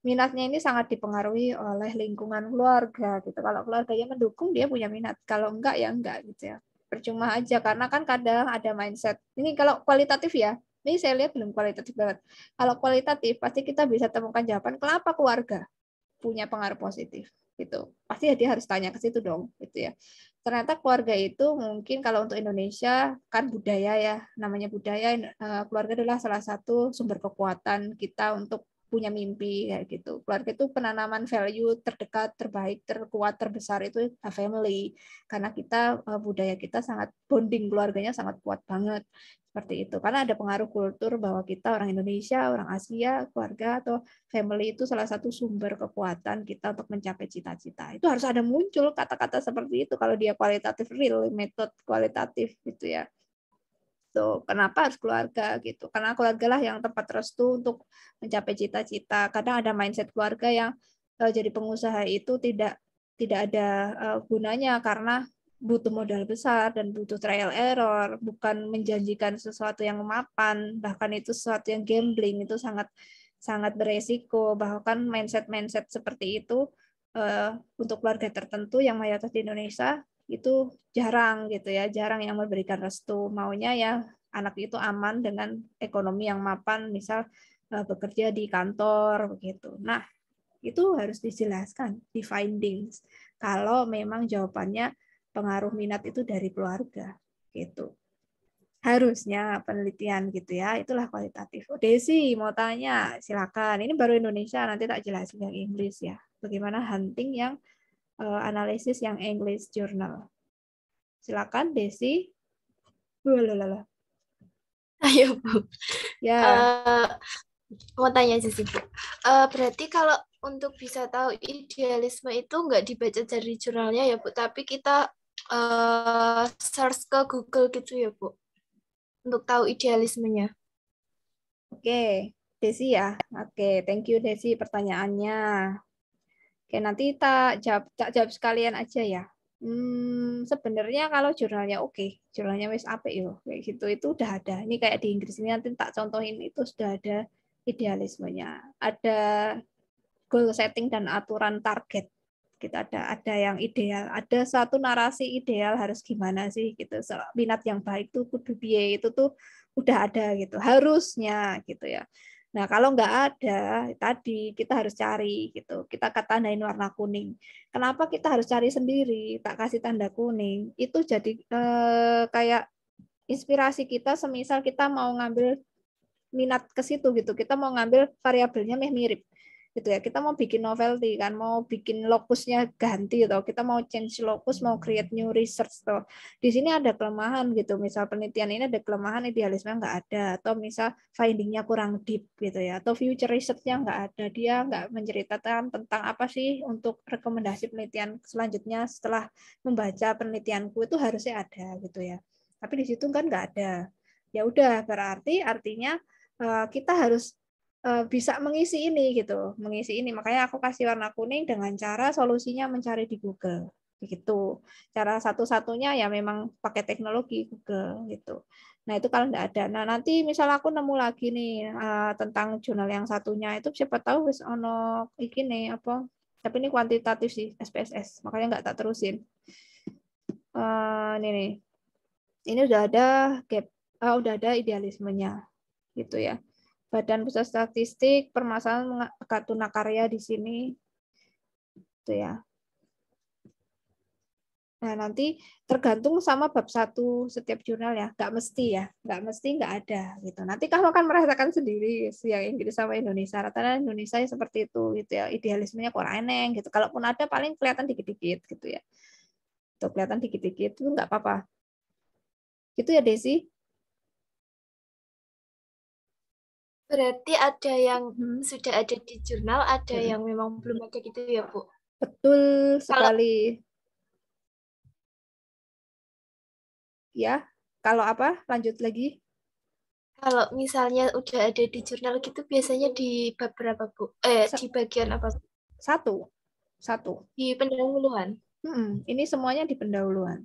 minatnya ini sangat dipengaruhi oleh lingkungan keluarga gitu. Kalau keluarganya mendukung dia punya minat, kalau enggak ya enggak gitu ya. Percuma aja karena kan kadang ada mindset. Ini kalau kualitatif ya. Ini saya lihat belum kualitatif banget. Kalau kualitatif pasti kita bisa temukan jawaban kenapa keluarga punya pengaruh positif gitu. Pasti dia harus tanya ke situ dong gitu ya. Ternyata keluarga itu mungkin kalau untuk Indonesia kan budaya ya, namanya budaya, keluarga adalah salah satu sumber kekuatan kita untuk punya mimpi kayak gitu. Keluarga itu penanaman value terdekat, terbaik, terkuat, terbesar itu family. Karena kita budaya kita sangat bonding keluarganya sangat kuat banget seperti itu. Karena ada pengaruh kultur bahwa kita orang Indonesia, orang Asia, keluarga atau family itu salah satu sumber kekuatan kita untuk mencapai cita-cita. Itu harus ada muncul kata-kata seperti itu kalau dia kualitatif real, metode kualitatif gitu ya. Tuh, kenapa harus keluarga gitu? Karena keluarga lah yang tempat restu untuk mencapai cita-cita. Kadang ada mindset keluarga yang jadi pengusaha itu tidak ada gunanya karena butuh modal besar dan butuh trial error, bukan menjanjikan sesuatu yang mapan, bahkan itu sesuatu yang gambling, itu sangat sangat beresiko. Bahkan mindset seperti itu untuk keluarga tertentu yang mayoritas di Indonesia itu jarang gitu ya, jarang yang memberikan restu. Maunya ya anak itu aman dengan ekonomi yang mapan, misal bekerja di kantor begitu. Nah, itu harus dijelaskan di findings kalau memang jawabannya pengaruh minat itu dari keluarga gitu. Harusnya penelitian gitu ya, itulah kualitatif. Oh, Desi mau tanya, silakan. Ini baru Indonesia, nanti tak jelasin yang Inggris ya. Bagaimana hunting yang analisis yang English journal. Silakan Desi. Lalalala. Ayo Bu. Ya, Mau tanya aja sih Bu. Berarti kalau untuk bisa tahu idealisme itu nggak dibaca dari jurnalnya ya Bu, tapi kita search ke Google gitu ya Bu, untuk tahu idealismenya. oke. Desi ya. Oke, thank you Desi pertanyaannya. Oke, nanti tak jawab sekalian aja ya. Sebenarnya kalau jurnalnya oke, jurnalnya wis apik yo, kayak gitu itu udah ada. Ini kayak di Inggris ini nanti tak contohin itu sudah ada idealismenya. Ada goal setting dan aturan target. Kita ada yang ideal, ada satu narasi ideal harus gimana sih gitu. Minat yang baik tuh kudu piye itu tuh udah ada gitu. Harusnya gitu ya. Nah, kalau nggak ada, tadi kita harus cari gitu. Kita tandain warna kuning. Kenapa kita harus cari sendiri? Tak kasih tanda kuning. Itu jadi kayak inspirasi kita semisal kita mau ngambil minat ke situ gitu. Kita mau ngambil variabelnya mirip gitu ya. Kita mau bikin novelty kan, mau bikin lokusnya ganti gitu. Kita mau change lokus, mau create new research tuh. Di sini ada kelemahan gitu. Misal penelitian ini ada kelemahan idealisme nggak ada, atau misal findingnya kurang deep gitu ya, atau future research-nya nggak ada. Dia nggak menceritakan tentang apa sih untuk rekomendasi penelitian selanjutnya setelah membaca penelitianku itu harusnya ada gitu ya. Tapi di situ kan nggak ada. Ya udah berarti artinya kita harus bisa mengisi ini gitu, mengisi ini. Makanya aku kasih warna kuning dengan cara solusinya mencari di Google. Begitu. Cara satu-satunya ya memang pakai teknologi Google gitu. Nah, itu kalau enggak ada. Nah, nanti misal aku nemu lagi nih tentang jurnal yang satunya itu siapa tahu wis ono iki nih apa. Tapi ini kuantitatif sih SPSS. Makanya enggak tak terusin. Ini nih. Ini udah ada gap, udah ada idealismenya gitu ya. Badan Pusat Statistik, permasalahan Katuna Karya di sini. Itu ya. Nah, nanti tergantung sama bab 1 setiap jurnal ya. Nggak mesti ya. Nggak mesti nggak ada. Gitu. Nanti kamu akan merasakan sendiri yang Inggris sama Indonesia. Rata-rata Indonesia seperti itu. Gitu ya. Idealismenya kurang eneng. Gitu. Kalaupun ada paling kelihatan dikit-dikit. Gitu ya. Tuh, kelihatan dikit-dikit. Itu nggak apa-apa. Gitu ya, Desi. Berarti ada yang sudah ada di jurnal, ada yang memang belum ada gitu ya, Bu? Betul sekali. Ya, kalau apa? Lanjut lagi. Kalau misalnya udah ada di jurnal gitu, biasanya di bab berapa, Bu? Di bagian apa? Satu. Di pendahuluan. Ini semuanya di pendahuluan.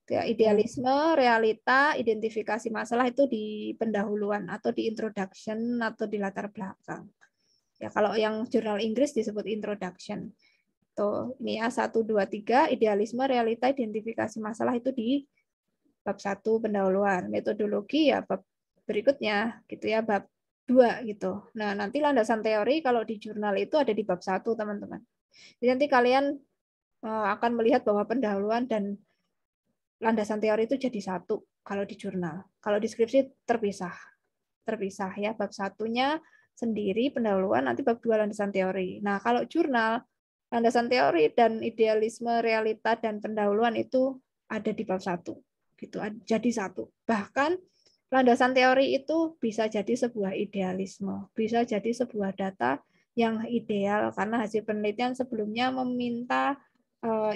Ya, idealisme, realita, identifikasi masalah itu di pendahuluan atau di introduction atau di latar belakang. Ya, kalau yang jurnal Inggris disebut introduction. Tuh, ini ya 1, 2, 3, idealisme, realita, identifikasi masalah itu di bab 1 pendahuluan. Metodologi ya bab berikutnya gitu ya, bab 2 gitu. Nah, nanti landasan teori kalau di jurnal itu ada di bab 1, teman-teman. Jadi nanti kalian akan melihat bahwa pendahuluan dan landasan teori itu jadi satu kalau di jurnal. Kalau di skripsi terpisah ya, bab 1-nya sendiri, pendahuluan, nanti bab 2 landasan teori. Nah, kalau jurnal, landasan teori dan idealisme, realita, dan pendahuluan itu ada di bab 1. Gitu, jadi satu. Bahkan landasan teori itu bisa jadi sebuah idealisme, bisa jadi sebuah data yang ideal karena hasil penelitian sebelumnya meminta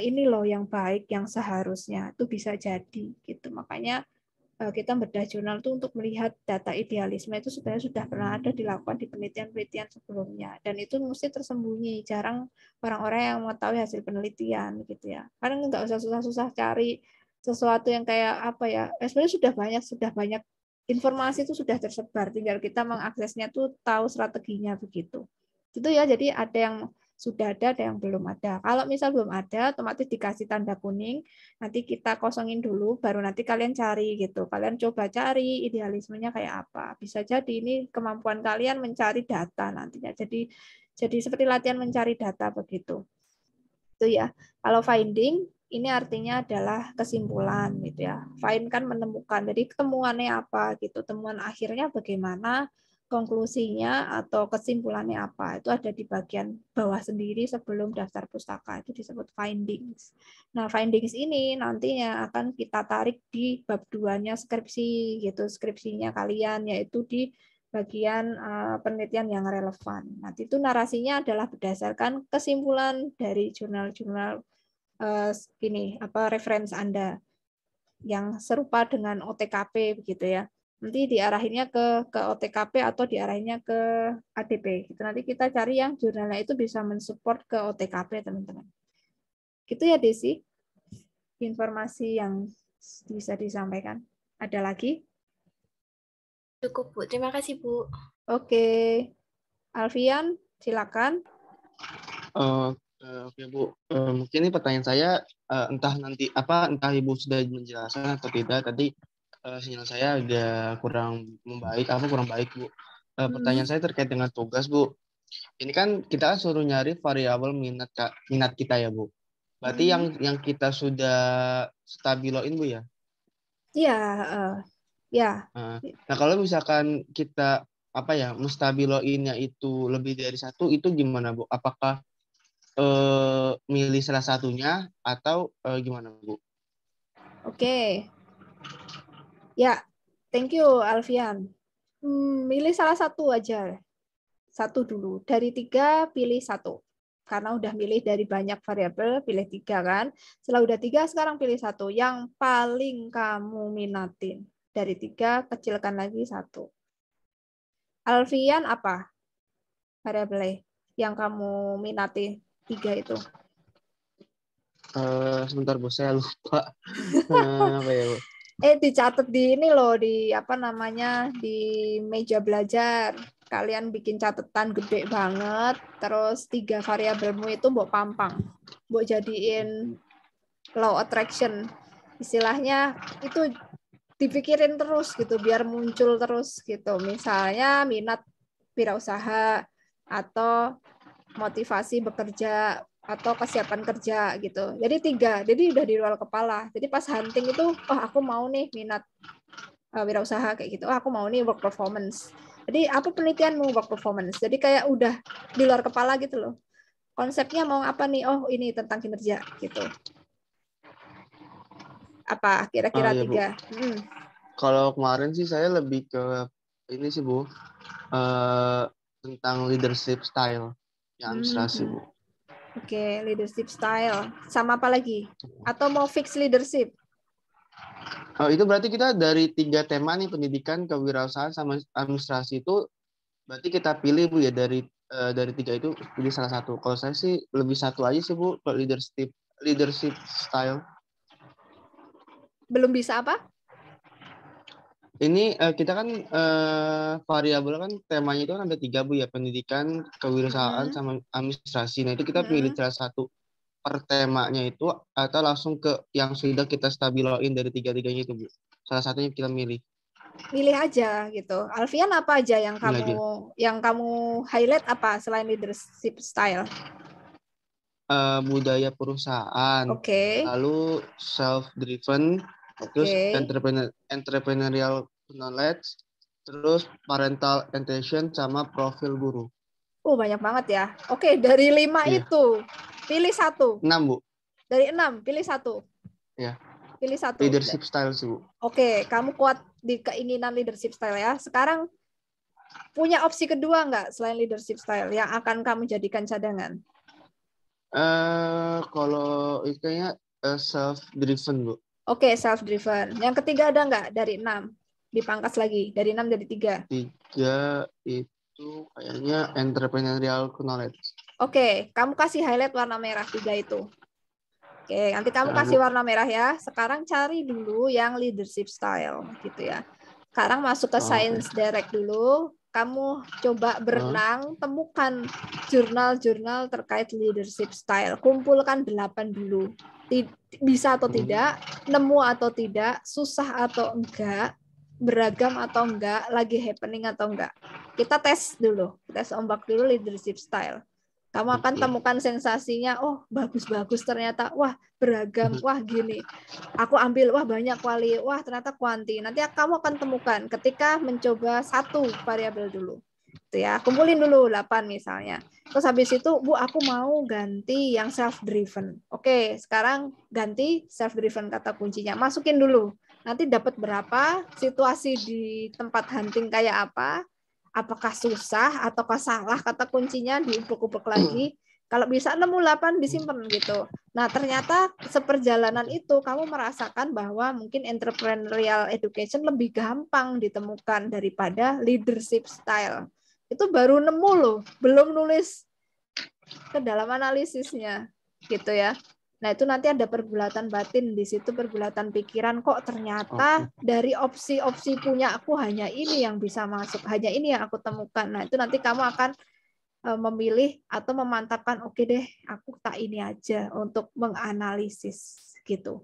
ini loh yang baik, yang seharusnya, itu bisa jadi gitu. Makanya kita bedah jurnal itu untuk melihat data idealisme itu sebenarnya sudah pernah ada dilakukan di penelitian-penelitian sebelumnya, dan itu mesti tersembunyi, jarang orang-orang yang mengetahui hasil penelitian gitu ya. Karena nggak usah susah-susah cari sesuatu yang kayak apa ya, sebenarnya sudah banyak informasi itu sudah tersebar, tinggal kita mengaksesnya tuh tahu strateginya begitu. Itu ya, jadi ada yang sudah ada yang belum ada. Kalau misal belum ada, otomatis dikasih tanda kuning, nanti kita kosongin dulu, baru nanti kalian cari gitu. Kalian coba cari idealismenya kayak apa. Bisa jadi ini kemampuan kalian mencari data nantinya. Jadi seperti latihan mencari data begitu. Itu ya. Kalau finding ini artinya adalah kesimpulan gitu ya. Find kan menemukan. Jadi temuannya apa gitu. Temuan akhirnya bagaimana, konklusinya atau kesimpulannya apa. Itu ada di bagian bawah sendiri sebelum daftar pustaka. Itu disebut findings. Nah, findings ini nantinya akan kita tarik di bab 2-nya skripsi gitu. Skripsinya kalian yaitu di bagian penelitian yang relevan. Nanti itu narasinya adalah berdasarkan kesimpulan dari jurnal-jurnal ini referensi Anda yang serupa dengan OTKP begitu ya. Nanti diarahinnya ke OTKP atau diarahinnya ke ADP. Gitu. Nanti kita cari yang jurnalnya itu bisa mensupport ke OTKP teman-teman. Gitu ya Desi. Informasi yang bisa disampaikan. Ada lagi? Cukup, Bu. Terima kasih, Bu. Oke. Alfian, silakan. Oke Bu, mungkin ini pertanyaan saya entah Ibu sudah menjelaskan atau tidak. Tadi sinyal saya agak kurang baik Bu. Pertanyaan saya terkait dengan tugas Bu. Ini kan kita suruh nyari variabel minat kita ya Bu. Berarti yang kita sudah stabiloin Bu ya? Iya, ya. Nah kalau misalkan kita menstabiloinnya itu lebih dari satu, itu gimana Bu? Apakah milih salah satunya atau gimana Bu? Oke. Ya, thank you Alfian. Milih salah satu aja. Satu dulu. Dari 3 pilih 1. Karena udah milih dari banyak variabel, pilih 3 kan. Setelah udah 3, sekarang pilih 1. Yang paling kamu minatin. Dari 3, kecilkan lagi 1. Alfian apa variabel yang kamu minati 3 itu? Sebentar Bu, saya lupa. Apa ya Bu? Dicatat di ini loh, di di meja belajar. Kalian bikin catatan gede banget, terus 3 variabelmu itu mbok pampang. Mbok jadiin law attraction. Istilahnya itu dipikirin terus gitu, biar muncul terus gitu. Misalnya minat wirausaha atau motivasi bekerja atau kesiapan kerja gitu. Jadi 3, jadi udah di luar kepala. Jadi pas hunting itu, aku mau nih minat wirausaha kayak gitu. Aku mau nih work performance. Jadi apa penelitianmu work performance? Jadi kayak udah di luar kepala gitu loh. Konsepnya mau apa nih? Oh ini tentang kinerja gitu. Apa kira-kira Ya, 3? Kalau kemarin sih saya lebih ke ini sih Bu, tentang leadership style yang administrasi Bu. Oke, leadership style. Sama apa lagi? Atau mau fix leadership? Itu berarti kita dari 3 tema nih, pendidikan, kewirausahaan, sama administrasi itu berarti kita pilih Bu ya, dari 3 itu pilih salah satu. Kalau saya sih lebih satu aja sih Bu, kalau leadership style. Belum bisa apa? Ini kita kan variabel kan temanya itu kan ada 3 Bu ya, pendidikan, kewirausahaan, sama administrasi. Nah itu kita pilih salah satu per temanya itu, atau langsung ke yang sudah kita stabiloin dari 3-3-nya itu Bu. Salah satunya kita milih. Milih aja gitu. Alfian apa aja yang kamu highlight apa selain leadership style? Budaya perusahaan, lalu self driven, terus entrepreneurial knowledge, terus parental attention sama profil guru. Banyak banget ya. Oke, dari 5 Iya. itu pilih 1. 6, Bu. Dari 6 pilih 1. Iya. Pilih 1. Leadership style sih, Bu. Oke, kamu kuat di keinginan leadership style ya. Sekarang punya opsi kedua nggak selain leadership style yang akan kamu jadikan cadangan? Kalau itu kayaknya self driven, Bu. Oke, self driven. Yang ketiga ada nggak dari 6? Dipangkas lagi dari 6 jadi 3. 3 itu kayaknya entrepreneurial knowledge. Oke, kamu kasih highlight warna merah 3 itu. Oke, nanti kamu Ya, kasih Bu. warna merah ya. Sekarang cari dulu yang leadership style gitu ya. Sekarang masuk ke Oke. Science Direct dulu. Kamu coba berenang, temukan jurnal-jurnal terkait leadership style. Kumpulkan 8 dulu. Bisa atau tidak, nemu atau tidak, susah atau enggak, beragam atau enggak, lagi happening atau enggak. Kita tes dulu, tes ombak dulu leadership style. Kamu akan Oke. temukan sensasinya, oh bagus-bagus ternyata, wah beragam, wah gini. Aku ambil, wah banyak kuali, wah ternyata kuanti. Nanti kamu akan temukan ketika mencoba 1 variabel dulu. Itu ya, kumpulin dulu 8 misalnya. Terus habis itu, Bu, aku mau ganti yang self-driven. Oke, sekarang ganti self-driven kata kuncinya. Masukin dulu. Nanti dapat berapa, situasi di tempat hunting kayak apa, apakah susah ataukah salah kata kuncinya, diupek-upek lagi. Kalau bisa nemu 8 disimpan gitu. Nah, ternyata seperjalanan itu kamu merasakan bahwa mungkin entrepreneurial education lebih gampang ditemukan daripada leadership style. Itu baru nemu loh, belum nulis ke dalam analisisnya gitu ya. Nah, itu nanti ada pergulatan batin di situ, pergulatan pikiran, kok ternyata dari opsi-opsi punya aku hanya ini yang bisa masuk, hanya ini yang aku temukan. Nah, itu nanti kamu akan memilih atau memantapkan, oke deh, aku tak ini aja untuk menganalisis gitu.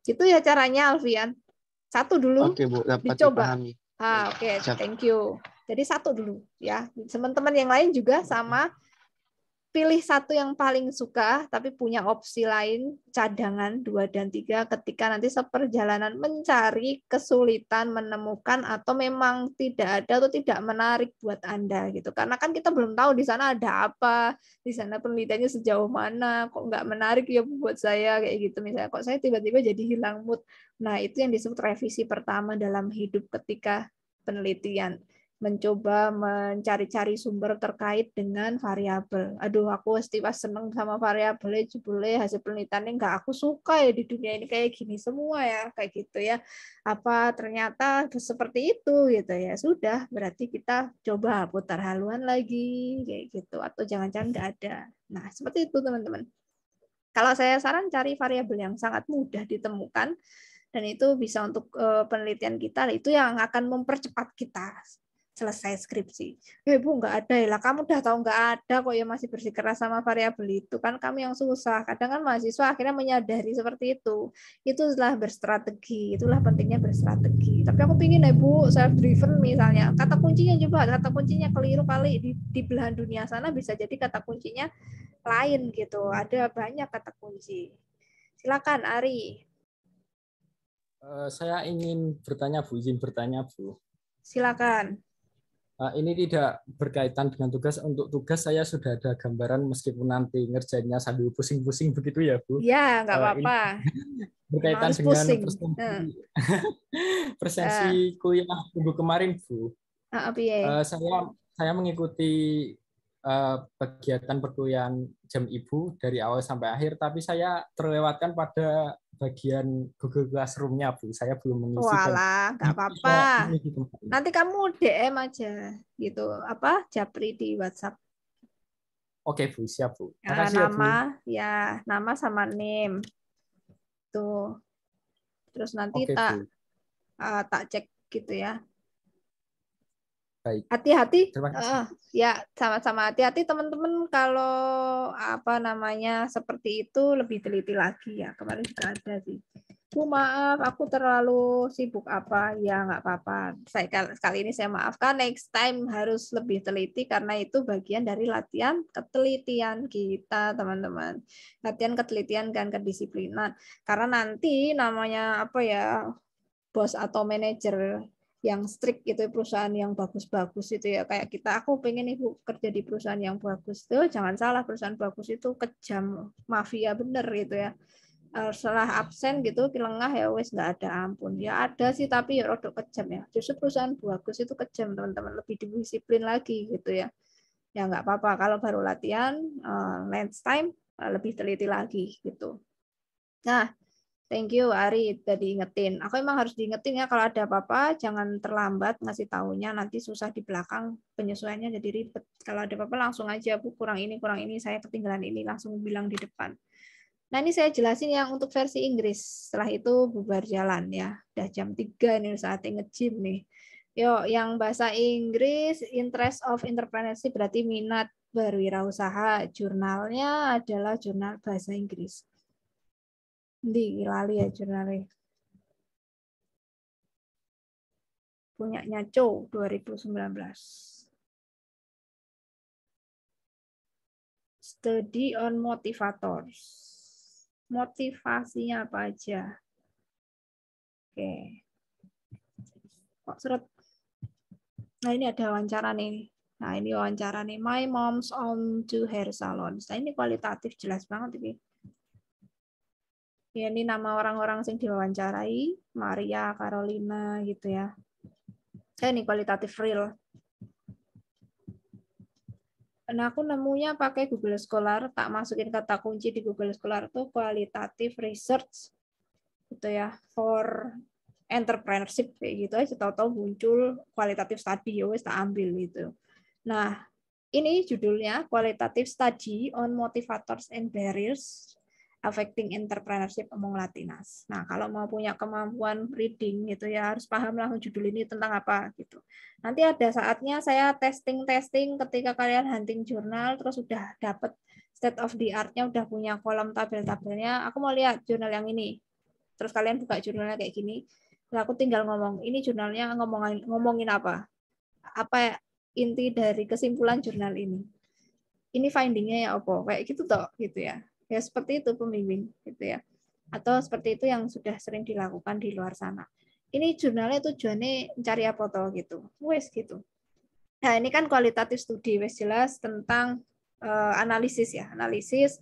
Itu ya caranya, Alfian. 1 dulu, Oke, Bu, dapat dicoba. dipahami. Oke, Siap. thank you. Jadi 1 dulu ya. Teman-teman yang lain juga sama. Pilih 1 yang paling suka, tapi punya opsi lain, cadangan 2 dan 3 ketika nanti seperjalanan mencari kesulitan menemukan atau memang tidak ada atau tidak menarik buat Anda gitu. Karena kan kita belum tahu di sana ada apa, di sana penelitiannya sejauh mana, kok nggak menarik ya buat saya kayak gitu misalnya. Kok saya tiba-tiba jadi hilang mood. Nah, itu yang disebut revisi pertama dalam hidup ketika penelitian. Mencoba mencari-cari sumber terkait dengan variabel. Aduh, aku pas seneng sama variabelnya, jebule hasil penelitiannya nggak aku suka ya di dunia ini kayak gini semua ya, kayak gitu ya. Apa ternyata seperti itu gitu ya. Sudah, berarti kita coba putar haluan lagi kayak gitu. Atau jangan-jangan nggak ada. Nah, seperti itu teman-teman. Kalau saya saran cari variabel yang sangat mudah ditemukan dan itu bisa untuk penelitian kita, itu yang akan mempercepat kita selesai skripsi. Bu, nggak ada ya lah. Kamu udah tahu nggak ada kok ya masih bersikeras sama variabel itu. Kan kamu yang susah. Kadang kan mahasiswa akhirnya menyadari seperti itu. Itulah berstrategi. Itulah pentingnya berstrategi. Tapi aku pingin ya Bu, self-driven misalnya. Kata kuncinya juga, kata kuncinya keliru kali. Di belahan dunia sana bisa jadi kata kuncinya lain gitu. Ada banyak kata kunci. Silakan Ari. Saya ingin bertanya Bu, izin bertanya Bu. Silakan. Ini tidak berkaitan dengan tugas. Untuk tugas saya sudah ada gambaran meskipun nanti ngerjainnya sambil pusing-pusing begitu ya Bu. Iya, nggak apa-apa. Berkaitan harus dengan pusing. presensi kuliah minggu kemarin Bu. Saya mengikuti kegiatan perkuliahan jam ibu dari awal sampai akhir, tapi saya terlewatkan pada bagian Google Classroom-nya Bu. Saya belum mengisi. Walah, nggak apa-apa. Nanti kamu DM aja gitu, Japri di WhatsApp. Oke Bu, siap Bu. Makasih ya, nama sama name. Tuh. Terus nanti tak cek gitu ya. Baik. Hati-hati. Ya, sama-sama hati-hati teman-teman kalau seperti itu lebih teliti lagi ya. Kemarin juga ada sih. Bu, maaf, aku terlalu sibuk ya nggak apa-apa. Kali ini saya maafkan, next time harus lebih teliti karena itu bagian dari latihan ketelitian kita, teman-teman. Latihan ketelitian dan kedisiplinan. Karena nanti namanya bos atau manajer yang strict gitu, perusahaan yang bagus-bagus itu ya, kayak kita, aku pengen ibu kerja di perusahaan yang bagus tuh, jangan salah, perusahaan bagus itu kejam, mafia bener gitu ya. Setelah absen gitu kilengah ya wes nggak ada ampun ya, ada sih tapi ya rodok kejam ya. Justru perusahaan bagus itu kejam teman-teman, lebih disiplin lagi gitu ya. Ya nggak apa-apa kalau baru latihan, next time lebih teliti lagi gitu. Nah, thank you Ari udah diingetin. Aku emang harus diingetin ya, kalau ada apa-apa jangan terlambat ngasih taunya, nanti susah di belakang, penyesuaiannya jadi ribet. Kalau ada apa-apa langsung aja, Bu kurang ini, saya ketinggalan ini, langsung bilang di depan. Nah, ini saya jelasin yang untuk versi Inggris. Setelah itu bubar jalan ya. Udah jam 3 nih, saatnya nge-gym nih. Yuk, yang bahasa Inggris, interest of entrepreneurship berarti minat berwirausaha. Jurnalnya adalah jurnal bahasa Inggris. Di lali ya jurnalnya. Punyanya Cho 2019. Study on motivators. Motivasinya apa aja? Oke. Kok seret? Nah, ini ada wawancara nih. Nah, ini wawancara nih. My mom's on to hair salon. Nah, ini kualitatif jelas banget ini. Ya, ini nama orang-orang yang diwawancarai, Maria, Carolina gitu ya. Ini kualitatif real. Nah, aku nemunya pakai Google Scholar, tak masukin kata kunci di Google Scholar tuh kualitatif research gitu ya, for entrepreneurship kayak gitu aja, tahu-tahu muncul kualitatif study, ya wes tak ambil gitu. Nah, ini judulnya kualitatif study on motivators and barriers affecting entrepreneurship among Latinas. Nah, kalau mau punya kemampuan reading gitu ya harus paham lah judul ini tentang apa gitu. Nanti ada saatnya saya testing ketika kalian hunting jurnal terus udah dapet state of the art-nya, udah punya kolom tabel-tabelnya. Aku mau lihat jurnal yang ini. Terus kalian buka jurnalnya kayak gini. Terus aku tinggal ngomong, ini jurnalnya ngomongin apa? Apa inti dari kesimpulan jurnal ini? Ini findingnya ya apa? Kayak gitu toh, gitu ya. Ya seperti itu pembimbing gitu ya. Atau seperti itu yang sudah sering dilakukan di luar sana. Ini jurnalnya tujuannya mencari apa toh gitu. Wes gitu. Nah, ini kan kualitatif studi, wes jelas tentang analisis ya, analisis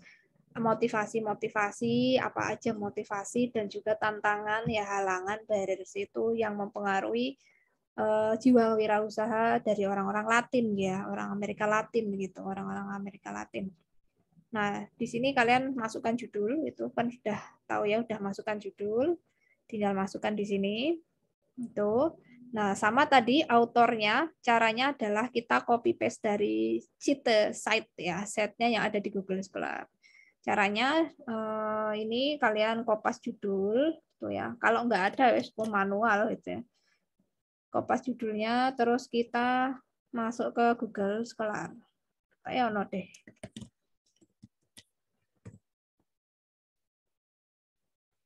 motivasi apa aja motivasi dan juga tantangan ya, halangan, barriers itu yang mempengaruhi jiwa wirausaha dari orang-orang Latin ya, orang Amerika Latin gitu, orang-orang Amerika Latin. Nah, di sini kalian masukkan judul, itu kan sudah tahu ya, udah masukkan judul, tinggal masukkan di sini. Itu. Nah, sama tadi autornya, caranya adalah kita copy paste dari site ya, site-nya yang ada di Google Scholar. Caranya ini kalian kopas judul tuh ya. Kalau nggak ada wes manual gitu ya. Kopas judulnya, terus kita masuk ke Google Scholar. Kayak ono deh.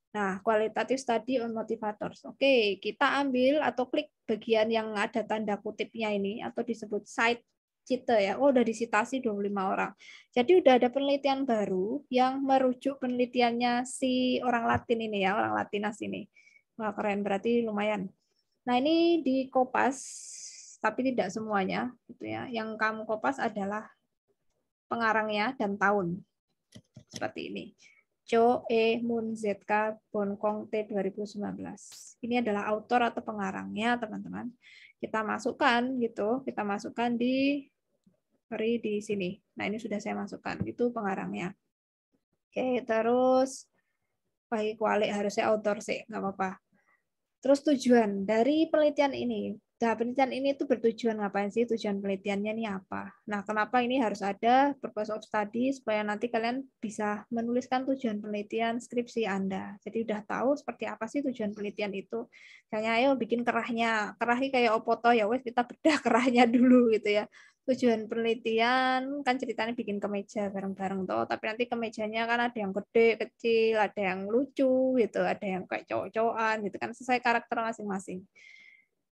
Nah, kualitatif study on motivators. Oke, kita ambil atau klik bagian yang ada tanda kutipnya ini atau disebut site cite ya. Oh, udah disitasi 25 orang. Jadi udah ada penelitian baru yang merujuk penelitiannya si orang Latin ini ya, orang Latinas ini. Wah, keren, berarti lumayan. Nah, ini di kopas tapi tidak semuanya gitu ya. Yang kamu kopas adalah pengarangnya dan tahun. Seperti ini. Cho E Moon ZK Bonkong T 2019. Ini adalah autor atau pengarangnya, teman-teman. Kita masukkan gitu, kita masukkan di sini. Nah, ini sudah saya masukkan, itu pengarangnya. Oke, terus baik kualik harusnya autor sih, nggak apa-apa. Terus tujuan dari penelitian ini. Nah, penelitian ini tuh bertujuan ngapain sih? Tujuan penelitiannya ini apa? Nah, kenapa ini harus ada purpose of study supaya nanti kalian bisa menuliskan tujuan penelitian skripsi Anda. Jadi udah tahu seperti apa sih tujuan penelitian itu. Misalnya ayo bikin kerahnya. Kerahnya kayak opoto ya wes kita bedah kerahnya dulu gitu ya. Tujuan penelitian kan ceritanya bikin kemeja bareng-bareng toh, tapi nanti kemejanya kan ada yang gede, kecil, ada yang lucu gitu, ada yang kayak cowok-cowokan gitu kan, sesuai karakter masing-masing.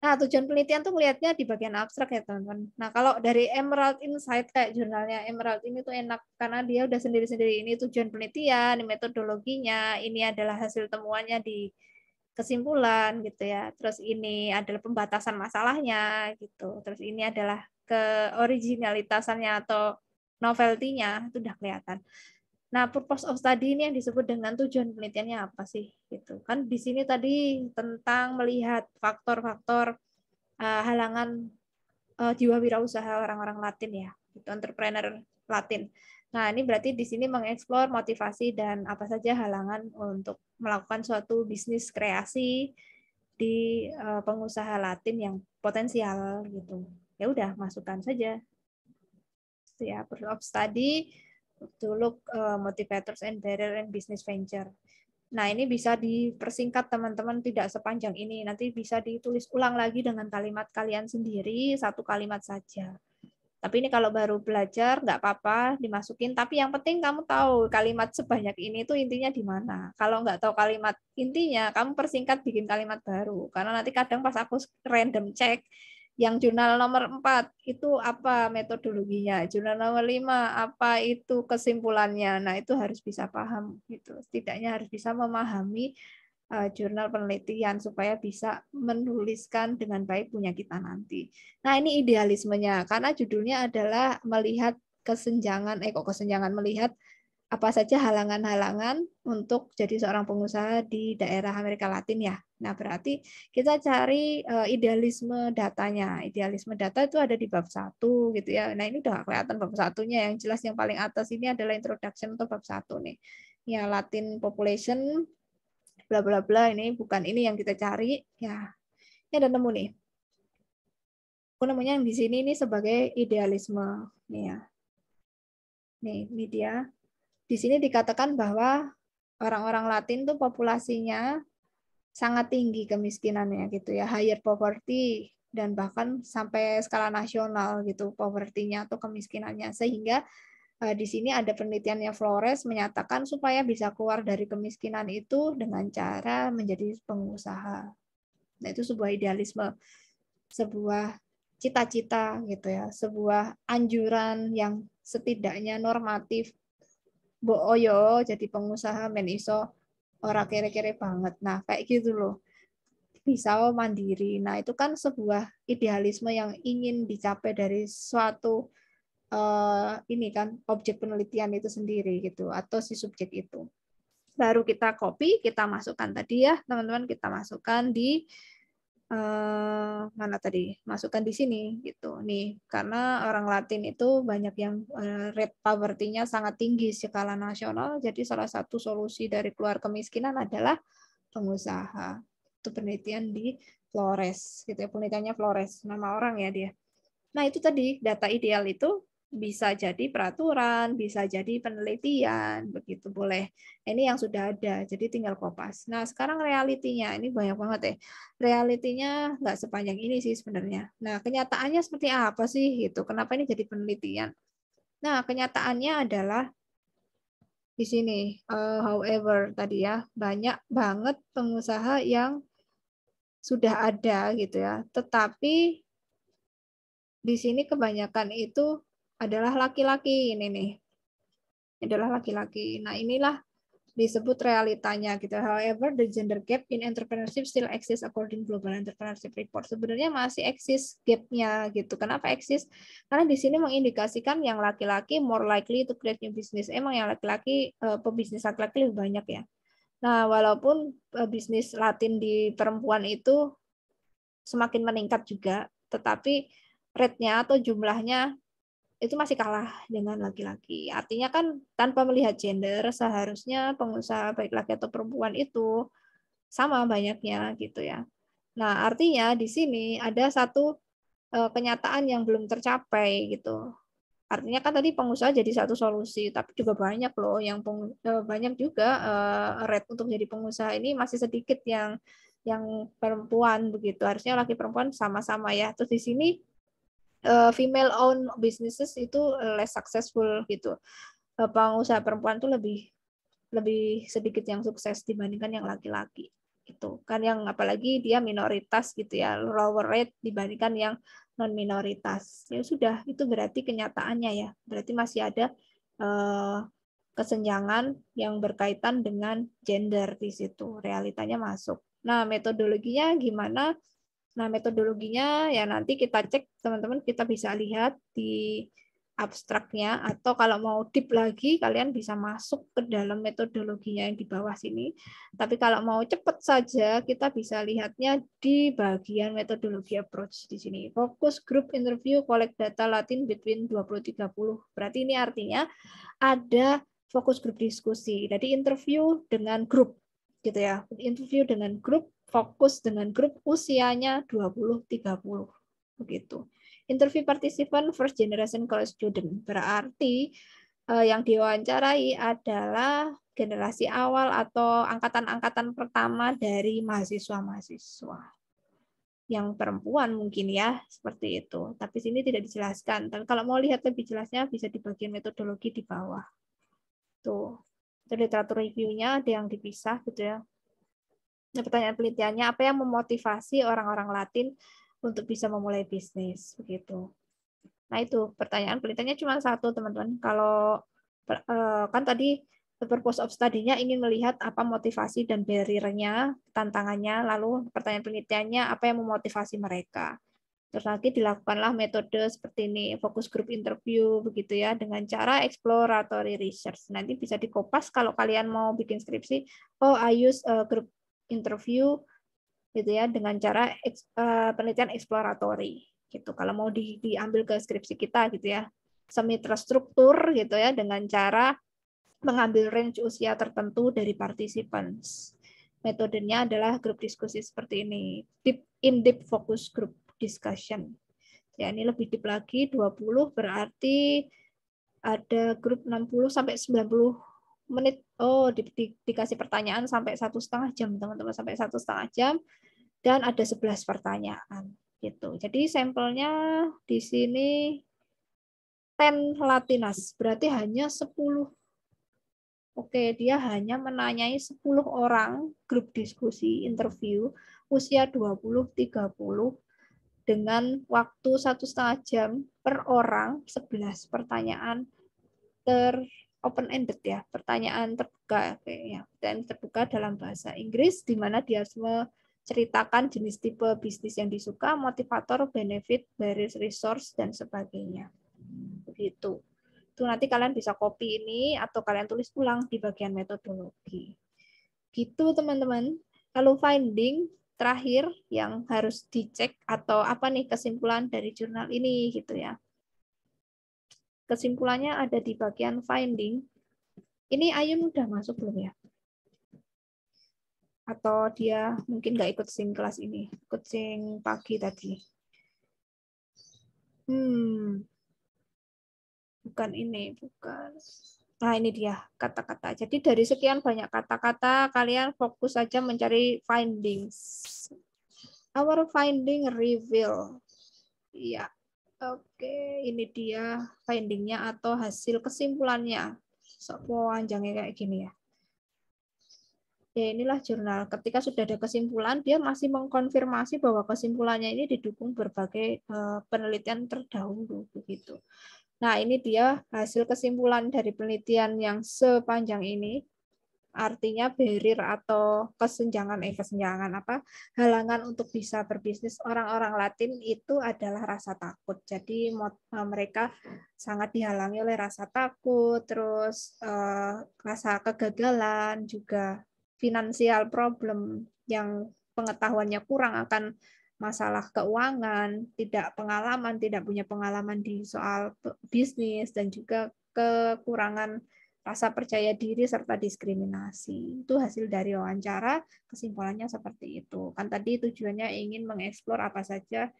Nah, tujuan penelitian tuh melihatnya di bagian abstrak ya, teman-teman. Nah, kalau dari Emerald Insight kayak jurnalnya Emerald ini tuh enak karena dia udah sendiri-sendiri, ini tujuan penelitian, ini metodologinya, ini adalah hasil temuannya di kesimpulan gitu ya. Terus ini adalah pembatasan masalahnya gitu. Terus ini adalah keoriginalitasannya atau novelty-nya itu udah kelihatan. Nah, purpose of study ini yang disebut dengan tujuan penelitiannya apa sih? Gitu. Kan di sini tadi tentang melihat faktor-faktor halangan jiwa wirausaha orang-orang Latin ya, gitu, entrepreneur Latin. Nah, ini berarti di sini mengeksplor motivasi dan apa saja halangan untuk melakukan suatu bisnis kreasi di pengusaha Latin yang potensial gitu. Ya udah, masukkan saja. Ya, purpose of study to look motivators and barrier and business venture. Nah, ini bisa dipersingkat teman-teman, tidak sepanjang ini. Nanti bisa ditulis ulang lagi dengan kalimat kalian sendiri, satu kalimat saja. Tapi ini kalau baru belajar, nggak apa-apa dimasukin. Tapi yang penting kamu tahu kalimat sebanyak ini itu intinya di mana. Kalau nggak tahu kalimat intinya, kamu persingkat bikin kalimat baru. Karena nanti kadang pas aku random cek, yang jurnal nomor 4 itu apa metodologinya, jurnal nomor 5 apa itu kesimpulannya. Nah, itu harus bisa paham gitu. Setidaknya harus bisa memahami jurnal penelitian supaya bisa menuliskan dengan baik punya kita nanti. Nah, ini idealismenya karena judulnya adalah melihat melihat apa saja halangan-halangan untuk jadi seorang pengusaha di daerah Amerika Latin ya. Nah, berarti kita cari idealisme datanya. Idealisme data itu ada di bab 1 gitu ya. Nah, ini udah kelihatan bab 1-nya, yang jelas yang paling atas ini adalah introduction untuk bab 1 nih. Ya, Latin population bla bla bla, ini bukan ini yang kita cari ya. Ini ada nemu nih. Aku namanya yang di sini ini sebagai idealisme nih ya. Nih, ini dia. Di sini dikatakan bahwa orang-orang Latin tuh populasinya sangat tinggi kemiskinannya gitu ya, higher poverty, dan bahkan sampai skala nasional gitu poverty-nya atau kemiskinannya, sehingga di sini ada penelitiannya Flores menyatakan supaya bisa keluar dari kemiskinan itu dengan cara menjadi pengusaha. Nah, itu sebuah idealisme, sebuah cita-cita gitu ya, sebuah anjuran yang setidaknya normatif. Oyo jadi pengusaha men iso ora kere-kere banget. Nah, kayak gitu loh. Bisa mandiri. Nah, itu kan sebuah idealisme yang ingin dicapai dari suatu ini kan objek penelitian itu sendiri gitu atau si subjek itu. Baru kita copy, kita masukkan tadi ya, teman-teman, kita masukkan di mana tadi? Masukkan di sini gitu. Nih, karena orang Latin itu banyak yang rate poverty-nya sangat tinggi skala nasional, jadi salah satu solusi dari keluar kemiskinan adalah pengusaha. Itu penelitian di Flores gitu ya, penelitiannya Flores, nama orang ya dia. Nah, itu tadi data ideal itu bisa jadi peraturan, bisa jadi penelitian, begitu boleh. Ini yang sudah ada, jadi tinggal kopas. Nah, sekarang realitinya, ini banyak banget ya. Realitinya nggak sepanjang ini sih sebenarnya. Nah, kenyataannya seperti apa sih? Gitu. Kenapa ini jadi penelitian? Nah, kenyataannya adalah di sini, however, tadi ya, banyak banget pengusaha yang sudah ada gitu ya, tetapi di sini kebanyakan itu adalah laki-laki ini nih. Adalah laki-laki. Nah, inilah disebut realitanya gitu. However, the gender gap in entrepreneurship still exists according Global Entrepreneurship Report. Sebenarnya masih eksis gap-nya gitu. Kenapa eksis? Karena di sini mengindikasikan yang laki-laki more likely to create new business. Emang yang laki-laki pebisnis laki-laki lebih banyak ya. Nah, walaupun bisnis Latin di perempuan itu semakin meningkat juga, tetapi rate-nya atau jumlahnya itu masih kalah dengan laki-laki. Artinya kan tanpa melihat gender, seharusnya pengusaha baik laki atau perempuan itu sama banyaknya gitu ya. Nah, artinya di sini ada satu kenyataan yang belum tercapai gitu. Artinya kan tadi pengusaha jadi satu solusi, tapi juga banyak loh yang banyak juga rate untuk jadi pengusaha ini masih sedikit yang perempuan begitu. Harusnya laki perempuan sama-sama ya. Terus di sini female owned businesses itu less successful gitu. Pengusaha perempuan tuh lebih sedikit yang sukses dibandingkan yang laki-laki. Itu kan yang apalagi dia minoritas gitu ya, lower rate dibandingkan yang non minoritas. Ya sudah, itu berarti kenyataannya ya. Berarti masih ada kesenjangan yang berkaitan dengan gender di situ. Realitanya masuk. Nah, metodologinya gimana? Nah, metodologinya ya nanti kita cek, teman-teman, kita bisa lihat di abstraknya, atau kalau mau deep lagi kalian bisa masuk ke dalam metodologinya yang di bawah sini. Tapi kalau mau cepat saja kita bisa lihatnya di bagian metodologi approach di sini. Focus group interview, collect data Latin between 20-30. Berarti ini artinya ada fokus grup diskusi. Jadi interview dengan grup gitu ya. Interview dengan grup, fokus dengan grup, usianya 20-30 begitu. Interview participant first generation college student, berarti yang diwawancarai adalah generasi awal atau angkatan-angkatan pertama dari mahasiswa-mahasiswa. Yang perempuan mungkin ya, seperti itu. Tapi sini tidak dijelaskan. Dan kalau mau lihat lebih jelasnya bisa di bagian metodologi di bawah. Tuh. Itu literatur review-nya ada yang dipisah gitu ya. Nah, pertanyaan penelitiannya, apa yang memotivasi orang-orang Latin untuk bisa memulai bisnis begitu. Nah, itu pertanyaan penelitiannya cuma satu, teman-teman. Kalau kan tadi the purpose of study-nya ingin melihat apa motivasi dan barrier-nya, tantangannya, lalu pertanyaan penelitiannya apa yang memotivasi mereka. Terus lagi dilakukanlah metode seperti ini, focus group interview begitu ya, dengan cara exploratory research. Nanti bisa dikopas kalau kalian mau bikin skripsi, oh I use group interview gitu ya dengan cara penelitian eksploratory gitu. Kalau mau diambil ke skripsi kita gitu ya, semi terstruktur gitu ya dengan cara mengambil range usia tertentu dari participants. Metodenya adalah grup diskusi seperti ini, in-depth focus group discussion. Ya, ini lebih deep lagi, 20 berarti ada grup 60 sampai 90 menit. Oh, dikasih pertanyaan sampai 1,5 jam, teman-teman, sampai 1,5 jam. Dan ada 11 pertanyaan. Gitu. Jadi sampelnya di sini 10 Latinas, berarti hanya 10. Oke, dia hanya menanyai 10 orang grup diskusi, interview, usia 20-30, dengan waktu 1,5 jam per orang, 11 pertanyaan open-ended ya, pertanyaan terbuka, ya, dan terbuka dalam bahasa Inggris, di mana dia semua ceritakan jenis tipe bisnis yang disuka, motivator, benefit, barriers, resource, dan sebagainya. Begitu. Itu nanti kalian bisa copy ini atau kalian tulis ulang di bagian metodologi. Gitu teman-teman. Lalu finding terakhir yang harus dicek atau apa nih kesimpulan dari jurnal ini gitu ya. Kesimpulannya ada di bagian finding. Ini Ayun udah masuk belum ya? Atau dia mungkin nggak ikut sing kelas ini, ikut sing pagi tadi. Bukan ini, bukan. Nah, ini dia kata-kata. Jadi dari sekian banyak kata-kata, kalian fokus saja mencari findings. Our finding reveal. Iya. Oke, ini dia findingnya atau hasil kesimpulannya. Sok panjangnya kayak gini ya. Ya inilah jurnal. Ketika sudah ada kesimpulan, dia masih mengkonfirmasi bahwa kesimpulannya ini didukung berbagai penelitian terdahulu begitu. Nah, ini dia hasil kesimpulan dari penelitian yang sepanjang ini. Artinya barrier atau halangan untuk bisa berbisnis orang-orang Latin itu adalah rasa takut. Jadi mereka sangat dihalangi oleh rasa takut, terus rasa kegagalan, juga financial problem yang pengetahuannya kurang akan masalah keuangan, tidak punya pengalaman di soal bisnis, dan juga kekurangan rasa percaya diri serta diskriminasi. Itu hasil dari wawancara, kesimpulannya seperti itu. Kan tadi tujuannya ingin mengeksplor apa saja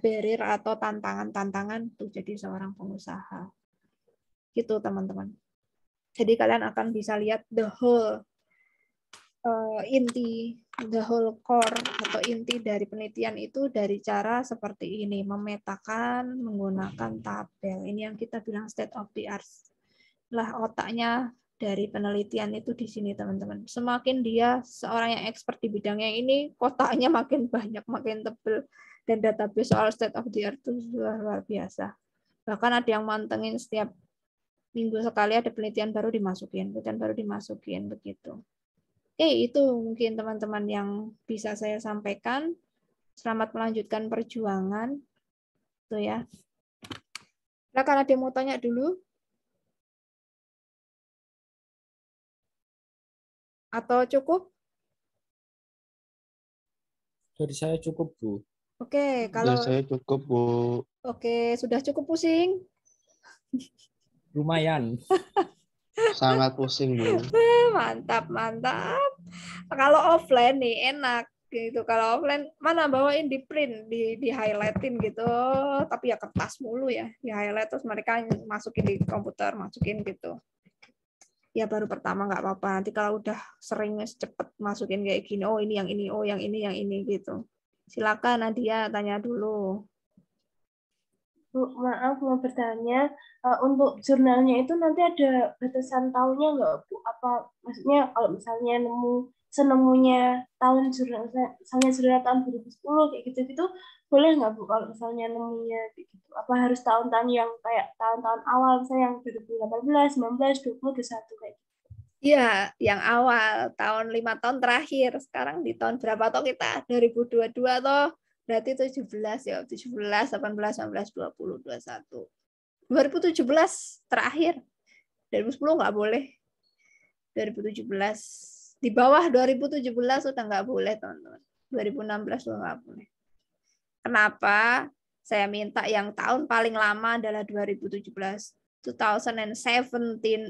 barrier atau tantangan-tantangan untuk jadi seorang pengusaha. Gitu teman-teman. Jadi kalian akan bisa lihat the whole the whole core atau inti dari penelitian itu dari cara seperti ini, memetakan menggunakan tabel. Ini yang kita bilang state of the art. Lah otaknya dari penelitian itu di sini teman-teman. Semakin dia seorang yang expert di bidangnya ini, kotaknya makin banyak, makin tebal, dan database soal state of the art itu luar biasa. Bahkan ada yang mantengin setiap minggu sekali ada penelitian baru dimasukin begitu. Oke, itu mungkin teman-teman yang bisa saya sampaikan. Selamat melanjutkan perjuangan. Tuh ya. Silakan ada yang mau tanya dulu? Atau cukup? Dari saya cukup, Bu. Oke, Dari kalau saya cukup, Bu. oke, sudah cukup pusing. Lumayan. Sangat pusing, Bu. Mantap, mantap. Kalau offline nih enak gitu. Kalau offline mana bawain di print, di highlightin gitu. Tapi ya kertas mulu ya, di highlight terus mereka masukin di komputer, masukin gitu. Ya baru pertama nggak apa-apa. Nanti kalau udah sering cepet masukin kayak gini, oh ini yang ini, oh yang ini gitu. Silakan Nadia tanya dulu. Bu, maaf mau bertanya, untuk jurnalnya itu nanti ada batasan tahunnya nggak, Bu? Apa maksudnya kalau misalnya senemunya tahun jurnal, misalnya jurnal tahun 2010 kayak gitu-gitu, boleh nggak, Bu, kalau misalnya nemunya kayak gitu? Apa harus tahun-tahun yang kayak tahun-tahun awal, misalnya yang 2018, 19, 20, 21 kayak gitu? Iya, yang awal tahun 5 tahun terakhir. Sekarang di tahun berapa toh kita? 2022 toh. Berarti 17 ya, 17, 18, 19, 20, 21. 2017 terakhir. 2010 nggak boleh. 2017 di bawah 2017 sudah nggak boleh, teman-teman. 2016 sudah nggak boleh. Kenapa? Saya minta yang tahun paling lama adalah 2017. 2017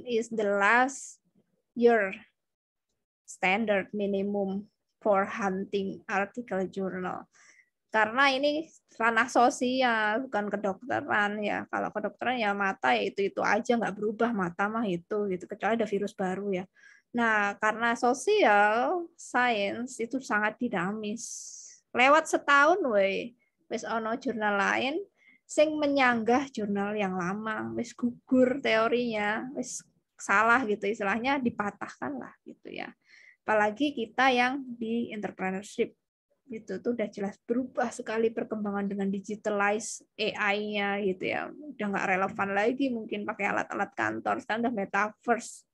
is the last year standard minimum for hunting article journal. Karena ini ranah sosial, bukan kedokteran ya. Kalau kedokteran ya mata ya itu aja, nggak berubah, mata mah itu gitu, kecuali ada virus baru ya. Nah, karena sosial science itu sangat dinamis. Lewat setahun wis ono jurnal lain sing menyanggah jurnal yang lama, wis gugur teorinya, wis salah gitu istilahnya, dipatahkan lah gitu ya. Apalagi kita yang di entrepreneurship gitu tuh udah jelas berubah sekali perkembangan dengan digitalize AI-nya gitu ya, udah nggak relevan lagi mungkin pakai alat-alat kantor, sekarang udah metaverse.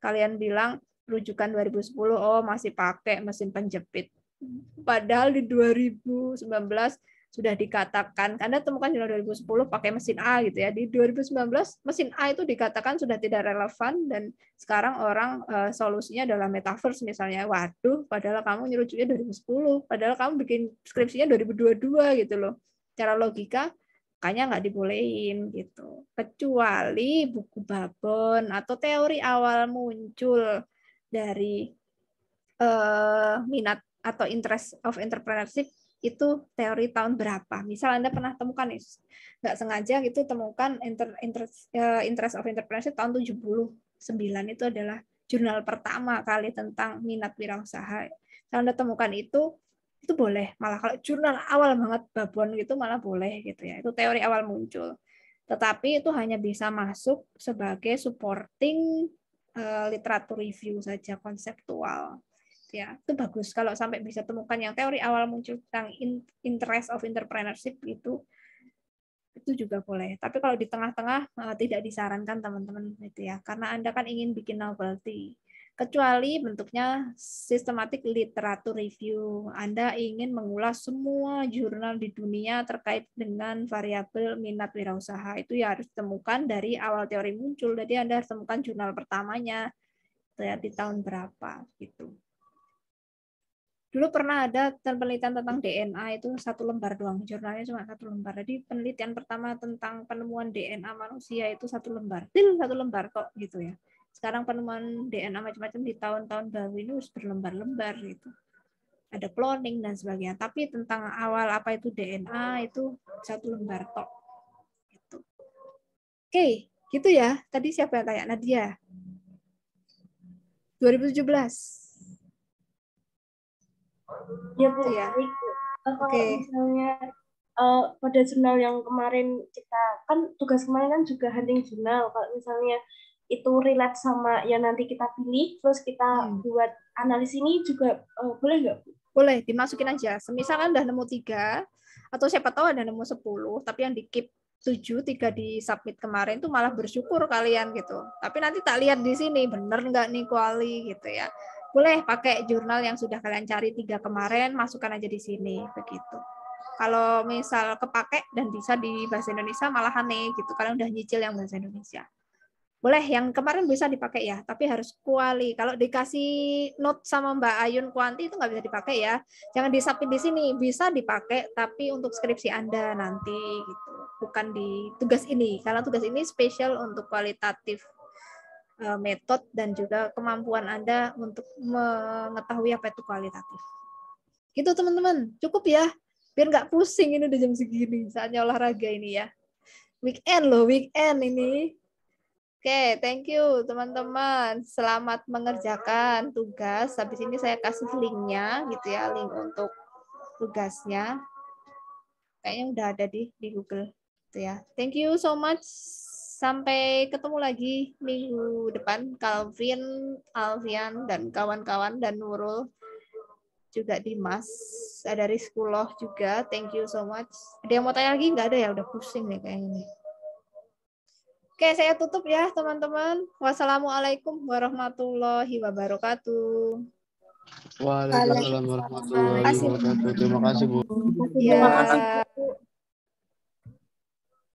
Kalian bilang rujukan 2010 oh masih pakai mesin penjepit, padahal di 2019 sudah dikatakan, Anda temukan jurnal 2010 pakai mesin A gitu ya, di 2019 mesin A itu dikatakan sudah tidak relevan dan sekarang orang solusinya adalah metaverse misalnya. Waduh, padahal kamu nyerujuknya 2010, padahal kamu bikin skripsinya 2022 gitu loh. Cara logika kayaknya nggak dibolehin gitu. Kecuali buku babon atau teori awal muncul dari minat atau interest of entrepreneurship itu teori tahun berapa. Misal Anda pernah temukan nih, nggak sengaja gitu temukan interest of entrepreneurship tahun 79 itu adalah jurnal pertama kali tentang minat wirausaha. Kalau Anda temukan itu boleh. Malah kalau jurnal awal banget babon gitu malah boleh gitu ya. Itu teori awal muncul. Tetapi itu hanya bisa masuk sebagai supporting literatur review saja, konseptual. Ya, itu bagus kalau sampai bisa temukan yang teori awal muncul tentang interest of entrepreneurship itu juga boleh. Tapi kalau di tengah-tengah tidak disarankan teman-teman itu ya, karena Anda kan ingin bikin novelty. Kecuali bentuknya systematic literatur review. Anda ingin mengulas semua jurnal di dunia terkait dengan variabel minat wirausaha. Itu ya harus ditemukan dari awal teori muncul. Jadi Anda harus temukan jurnal pertamanya ya, di tahun berapa gitu. Dulu pernah ada penelitian tentang DNA itu 1 lembar doang, jurnalnya cuma 1 lembar. Jadi penelitian pertama tentang penemuan DNA manusia itu 1 lembar, 1 lembar kok gitu ya. Sekarang penemuan DNA macam-macam di tahun-tahun baru ini harus berlembar-lembar gitu. Ada cloning dan sebagainya. Tapi tentang awal apa itu DNA itu 1 lembar kok. Gitu. Oke, gitu ya. Tadi siapa yang tanya? Nadia. 2017. Ya, Bu. Ya. Kalau misalnya pada jurnal yang kemarin kita, kan tugas kemarin kan juga hunting jurnal. Kalau misalnya itu relate sama yang nanti kita pilih, terus kita buat analis ini juga boleh nggak, Bu? Boleh, dimasukin aja. Misalkan udah nemu 3, atau siapa tahu ada nemu 10, tapi yang di keep 7, 3 di submit kemarin tuh malah bersyukur kalian gitu. Tapi nanti tak lihat di sini, bener nggak nih kuali gitu ya. boleh pakai jurnal yang sudah kalian cari 3 kemarin, masukkan aja di sini begitu. Kalau misal kepake dan bisa di bahasa Indonesia malah aneh gitu, kalian udah nyicil yang bahasa Indonesia. Boleh, yang kemarin bisa dipakai ya, tapi harus kuali. Kalau dikasih note sama Mbak Ayun kuanti itu nggak bisa dipakai ya. Jangan disapin di sini, bisa dipakai, tapi untuk skripsi Anda nanti gitu. Bukan di tugas ini, karena tugas ini spesial untuk kualitatif metode dan juga kemampuan Anda untuk mengetahui apa itu kualitatif. Gitu teman-teman, cukup ya. Biar nggak pusing ini udah jam segini, saatnya olahraga ini ya. Weekend loh, weekend ini. Oke, thank you teman-teman. Selamat mengerjakan tugas. Habis ini saya kasih linknya gitu ya, link untuk tugasnya. Kayaknya udah ada di Google. Gitu ya. Thank you so much. Sampai ketemu lagi minggu depan. Calvin, Alfian, dan kawan-kawan, dan Nurul. Juga Dimas. Ada Rizkuloh juga. Thank you so much. Ada yang mau tanya lagi? Nggak ada ya? Udah pusing nih kayaknya. Oke, saya tutup ya teman-teman. Wassalamualaikum warahmatullahi wabarakatuh. Waalaikumsalam warahmatullahi wabarakatuh. Terima kasih, Bu. Ya.